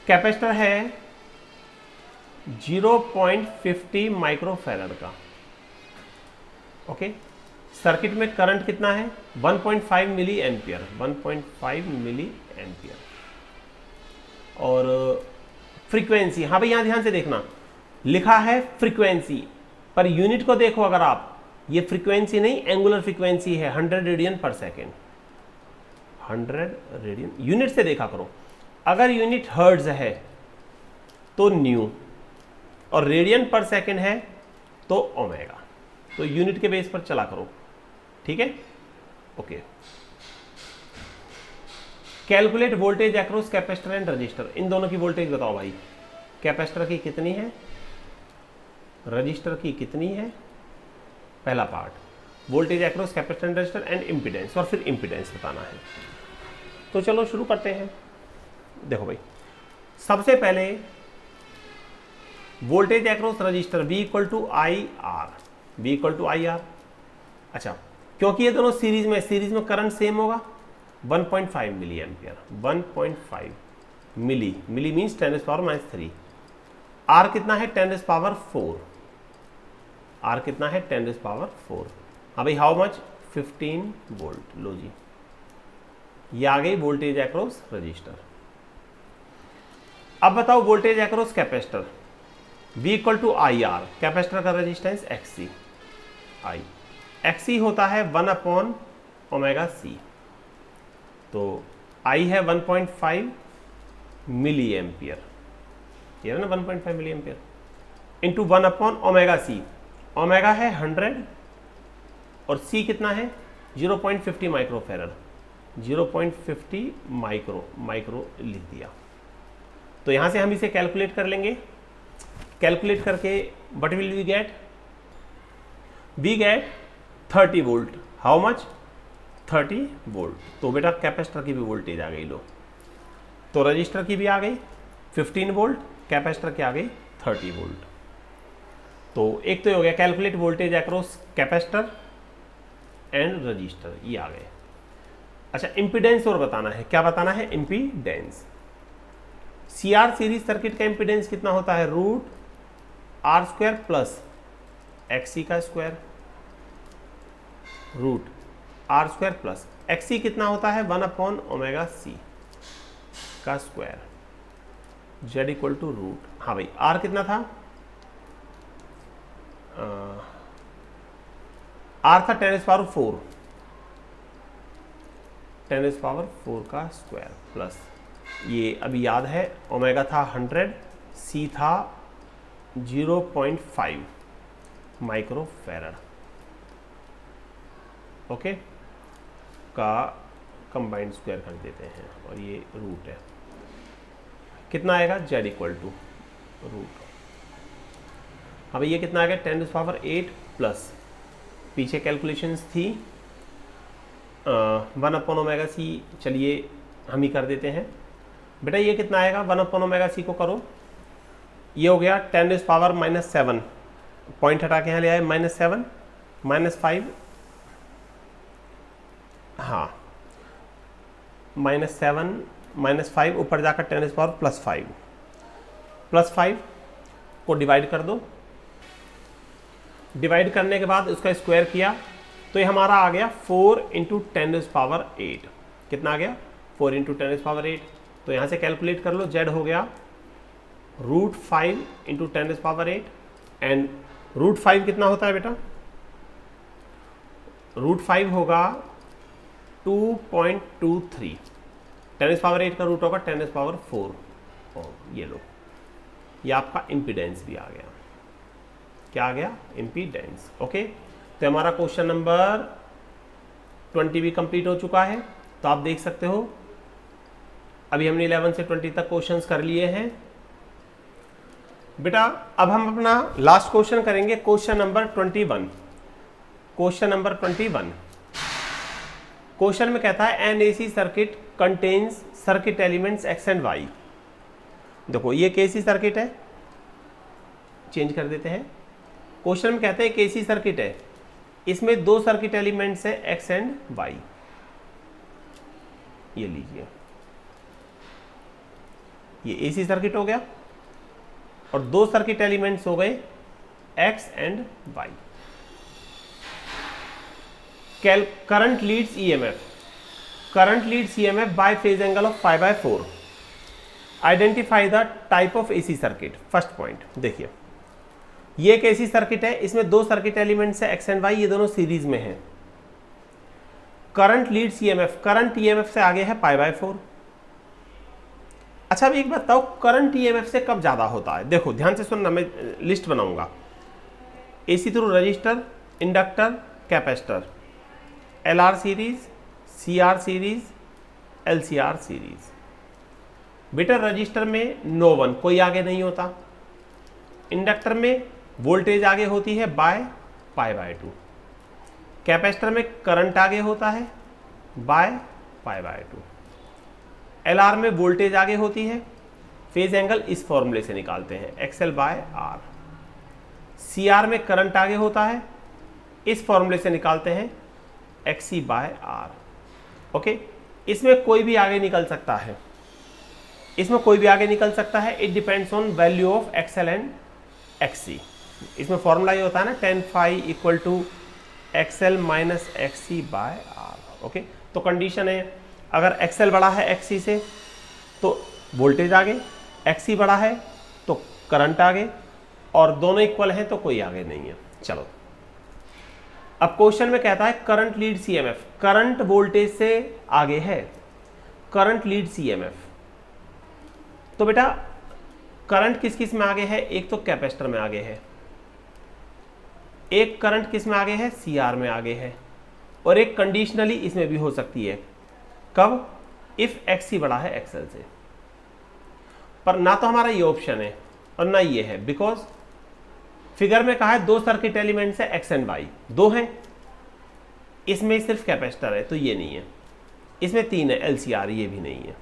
कैपेसिटर है 0.50 माइक्रोफैरड का। ओके, सर्किट में करंट कितना है? 1.5 मिली एम्पियर, 1.5 मिली एम्पियर। और फ्रीक्वेंसी, हाँ भाई यहाँ ध्यान से देखना, लिखा है फ्रीक्वेंसी, पर यूनिट को देखो अगर आप, ये फ्रीक्वेंसी नहीं एंगुलर फ्रीक्वेंसी है, 100 रेडियन पर सेकेंड। 100 रेडियन, यूनिट से देखा करो। अगर यूनिट हर्ट्ज है तो न्यू, और रेडियन पर सेकेंड है तो ओमेगा। तो यूनिट के बेस पर चला करो, ठीक है? Okay. Calculate voltage across capacitor and resistor. इन दोनों की वोल्टेज बताओ भाई। कैपेसिटर की कितनी है, रजिस्टर की कितनी है? पहला part, voltage across capacitor and register and impedance, और फिर इम्पीडेंस बताना है। तो चलो शुरू करते हैं। देखो भाई, सबसे पहले voltage across resistor V equal to I R, V equal to I R. अच्छा, क्योंकि ये दोनों सीरीज में करंट सेम होगा। 1.5 milli ampere, 1.5 milli, milli means 10⁻³ R कितना है? 10⁻⁴। आर कितना है? 10⁻⁴। हाँ भाई, हाउ मच? 15 वोल्ट। लो जी, ये आ गई वोल्टेज अक्रॉस रजिस्टर। अब बताओ voltage across capacitor, V equal to I R, capacitor का रेजिस्टेंस XC। आई XC होता है 1/ωc। तो I है 1.5 मिली एम्पियर, ये ना 1.5 milli ampere into 1/ωc। Omega है 100 और C कितना है? 0.50 माइक्रोफैरड, 0.50 माइक्रो लिख दिया। तो यहां से हम इसे कैलकुलेट कर लेंगे। कैलकुलेट करके what will we get? We get 30 volt. How much? 30 volt. तो बेटा कैपेसिटर की भी वोल्टेज आ गई। लो, तो रजिस्टर की भी आ गई 15 वोल्ट, कैपेसिटर की आ गई 30 वोल्ट। तो एक तो ये हो गया calculate voltage across capacitor and register, ये आ गए। अच्छा, इम्पीडेंस और बताना है। क्या बताना है? इम्पीडेंस। सीआर सीरीज सर्किट का इम्पीडेंस कितना होता है? √R² प्लस XC का स्क्वायर, √R² प्लस XC कितना होता है? 1/ωc का स्क्वायर, Z इक्वल टू √। हाँ भाई, R कितना था? आर था 10⁴, 10⁴ का स्क्वायर प्लस ये अभी याद है ओमेगा था 100, सी था 0.5 माइक्रोफैरड, ओके, का कंबाइंड स्क्वायर कर देते हैं और ये रूट है, कितना आएगा z इक्वल टू रूट। अब ये कितना आ गया 10⁸ प्लस पीछे कैलकुलेशंस थी 1/ω_c, चलिए हम ही कर देते हैं बेटा। ये कितना आएगा 1/ω_c को करो, ये हो गया 10⁻⁻7, पॉइंट हटा के यहाँ ले आए -7 -5, हाँ -7 -5 ऊपर जाकर 10⁻+5 +5 को डिवाइड कर दो। डिवाइड करने के बाद उसका स्क्वायर किया तो ये हमारा आ गया 4 × 10⁸। कितना आ गया 4 × 10⁸। तो यहाँ से कैलकुलेट कर लो, z हो गया √5 × 10⁸। एंड √5 कितना होता है बेटा, √5 होगा 2.23, 10⁸ का रूट होगा 10⁴। ये लो, ये आपका इम्पीडेंस भी आ गया। क्या आ गया, इम्पीडेंस। ओके, तो हमारा क्वेश्चन नंबर 20 भी कंप्लीट हो चुका है। तो आप देख सकते हो अभी हमने 11 से 20 तक क्वेश्चंस कर लिए हैं बेटा। अब हम अपना लास्ट क्वेश्चन करेंगे, question number 21। Question number 21, question में कहता है an AC circuit contains circuit elements X and Y. देखो ये केसी सर्किट है, चेंज कर देते हैं। क्वेश्चन में कहते हैं केसी सर्किट है, इसमें दो सर्किट एलिमेंट्स है एक्स एंड वाई। ये लीजिए, ये एसी सर्किट हो गया और दो सर्किट एलिमेंट्स हो गए X and Y. Current leads EMF, current leads EMF by phase angle of 5/4। Identify the type of AC circuit. First point देखिए, ये एक एसी सर्किट है, इसमें दो सर्किट एलिमेंट्स है एक्स एंड वाई, ये दोनों सीरीज में हैं। Current leads EMF, current EMF से आगे है π/4। अच्छा, अब एक बात बताओ, करंट ईएमएफ से कब ज्यादा होता है? देखो ध्यान से सुनना, मैं लिस्ट बनाऊंगा। AC through register, inductor, capacitor, LR series, CR series, LCR series. बेटा रजिस्टर में नो वन, कोई आगे नहीं होता। इंडक्टर में वोल्टेज आगे होती है बाय π/2। कैपेसिटर में करंट आगे होता है बाय π/2। एलआर में वोल्टेज आगे होती है, फेज एंगल इस फॉर्मूले से निकालते हैं XL/R। सीआर में करंट आगे होता है, इस फॉर्मूले से निकालते हैं XC/R। ओके, इसमें कोई भी आगे निकल सकता है, इसमें कोई भी आगे निकल सकता है। It depends on value of XL and XC। इसमें फॉर्मूला ये होता है ना, tan phi = XL - XC/R। Okay, तो कंडीशन है अगर XL बड़ा है XC से तो वोल्टेज आगे, XC बड़ा है तो करंट आगे, और दोनों इक्वल हैं तो कोई आगे नहीं है। चलो, अब क्वेश्चन में कहता है current leads EMF, current voltage से आगे है, करंट लीड्स ईएमएफ। तो बेटा करंट किस किस में आगे है? एक तो कैपेसिटर में आगे है, एक करंट किस में आगे है? सीआर में आगे है, और एक कंडीशनली इसमें भी हो सकती है। कब? इफ XC बड़ा है XL से। पर ना तो हमारा ये ऑप्शन है और ना ये है, बिकॉज फिगर में कहा है दो सर्किट एलिमेंट्स है एक्स एंड वाई, दो हैं, इसमें सिर्फ कैपेसिटर है तो ये नहीं है, इसमें तीन है LCR, ये भी नहीं है।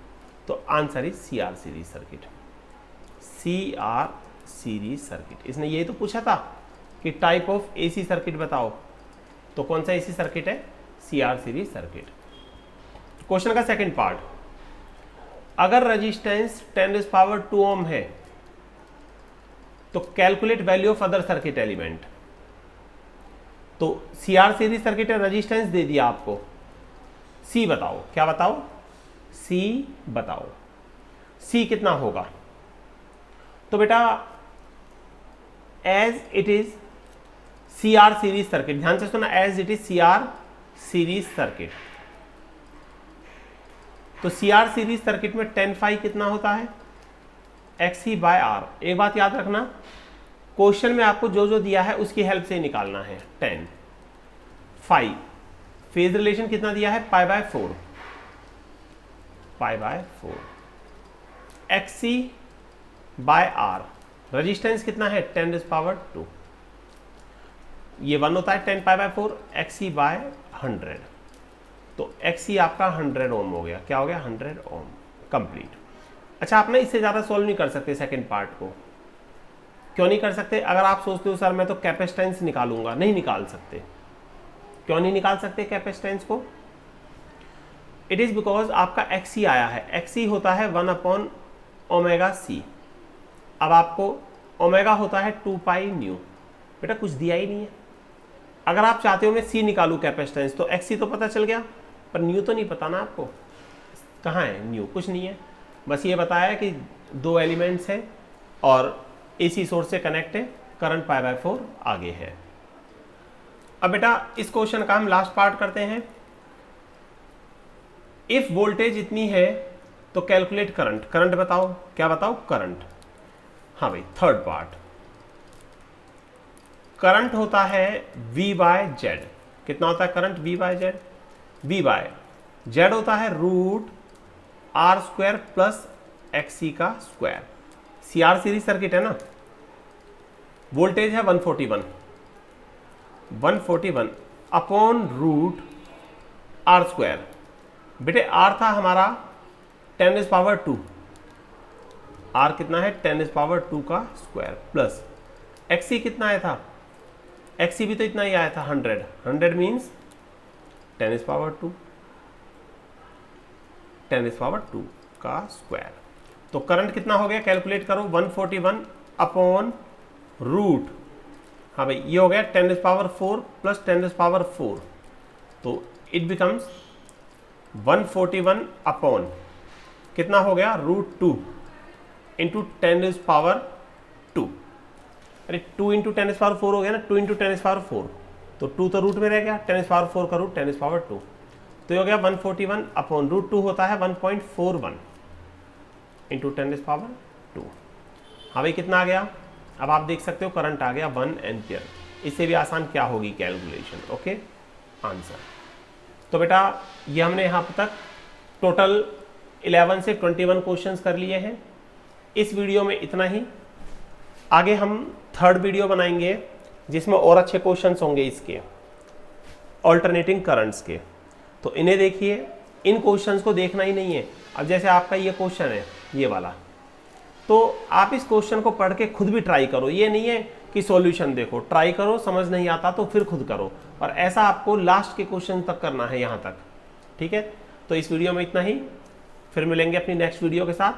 तो answer is CR series circuit, CR series circuit. इसने यही तो पूछा था कि टाइप ऑफ AC सर्किट बताओ, तो कौन सा AC सर्किट है? CR series circuit. क्वेश्चन का सेकंड पार्ट, अगर रेजिस्टेंस 10⁻² ओम है तो calculate value of other circuit element. तो CR सीरीज सर्किट है, रेजिस्टेंस दे दिया आपको, C बताओ। क्या बताओ? C बताओ, C कितना होगा? तो बेटा as it is C R series circuit, ध्यान से सुना, as it is C R series circuit. तो सी आर सीरीज सर्किट में 10 फाई कितना होता है, XC बाय आर। एक बात याद रखना, क्वेश्चन में आपको जो जो दिया है उसकी हेल्प से निकालना है। 10 फाई, फेज रिलेशन कितना दिया है, pi by 4, pi by 4। XC by R, resistance कितना है 10⁻², ये 1 होता है 10 पाई बाय 4, XC बाय 100, तो XC आपका 100 ओम हो गया। क्या हो गया, 100 ओम, कंप्लीट। अच्छा, आप ना इससे ज़्यादा सॉल्व नहीं कर सकते सेकंड पार्ट को। क्यों नहीं कर सकते? अगर आप सोचते हो सर मैं तो कैपेसिटेंस निकालूंगा, नहीं निकाल सकते। क्यों नहीं निकाल सकते कैपेसिटेंस को? इट इज़ बिकॉज आपका XC आया है, XC होता है 1/ωc। अब आपको ओमेगा होता है 2 पाई न्यू, बेटा कुछ दिया ही नहीं है। अगर आप चाहते हो मैं C निकालूं कैपेसिटेंस, तो XC तो पता चल गया, पर न्यू तो नहीं पता ना आपको, कहाँ है न्यू, कुछ नहीं है। बस ये बताया कि 2 एलिमेंट्स हैं और AC सोर्स से कनेक्ट है, करंट पाई बाय 4 आगे है। अब बेटा इस क्वेश्चन का हम लास्ट पार्ट करते हैं। इफ वोल्टेज इतनी है तो कैलकुलेट करंट। करंट बताओ, क्या बताओ, करंट। हाँ भाई, थर्ड पार्ट। करंट होता है V बाय जेड। कितना होता है current, V by Z? V by Z होता है √R² प्लस XC का स्क्वायर। CR सीरीज सर्किट है ना, वोल्टेज है 141 अपॉन √R²। बेटे R था हमारा 10⁻², R कितना है 10⁻² का स्क्वायर, प्लस XC कितना आया था, XC भी तो इतना ही आया था 100 मीन्स 10⁻², 10⁻² का स्क्वायर। तो करंट कितना हो गया, कैलकुलेट करो, 141 अपॉन √ हाँ भाई ये हो गया 10⁻4 प्लस 10⁻4, तो इट बिकम्स 141 अपॉन कितना हो गया, √2 इंटू 10⁻²। अरे 2 इंटू 10⁻4 हो गया ना, 2 इंटू 10⁻4, तो 2 तो रूट में रह गया, 10⁻4 का रूट 10⁻², तो ये हो गया 141 अपॉन √2 होता है 1.41 इंटू 10⁻²। हाँ भाई कितना आ गया, अब आप देख सकते हो करंट आ गया 1 एम्पियर। इससे भी आसान क्या होगी कैलकुलेशन, ओके आंसर। तो बेटा ये हमने यहाँ तक टोटल 11 से 21 क्वेश्चंस कर लिए हैं। इस वीडियो में इतना ही। आगे हम थर्ड वीडियो बनाएंगे जिसमें और अच्छे क्वेश्चंस होंगे इसके, ऑल्टरनेटिंग करंट्स के। तो इन्हें देखिए, इन क्वेश्चंस को देखना ही नहीं है। अब जैसे आपका ये क्वेश्चन है ये वाला, तो आप इस क्वेश्चन को पढ़ के खुद भी ट्राई करो। ये नहीं है कि सॉल्यूशन देखो, ट्राई करो, समझ नहीं आता तो फिर खुद करो, और ऐसा आपको लास्ट के क्वेश्चन तक करना है यहाँ तक, ठीक है। तो इस वीडियो में इतना ही, फिर मिलेंगे अपनी नेक्स्ट वीडियो के साथ।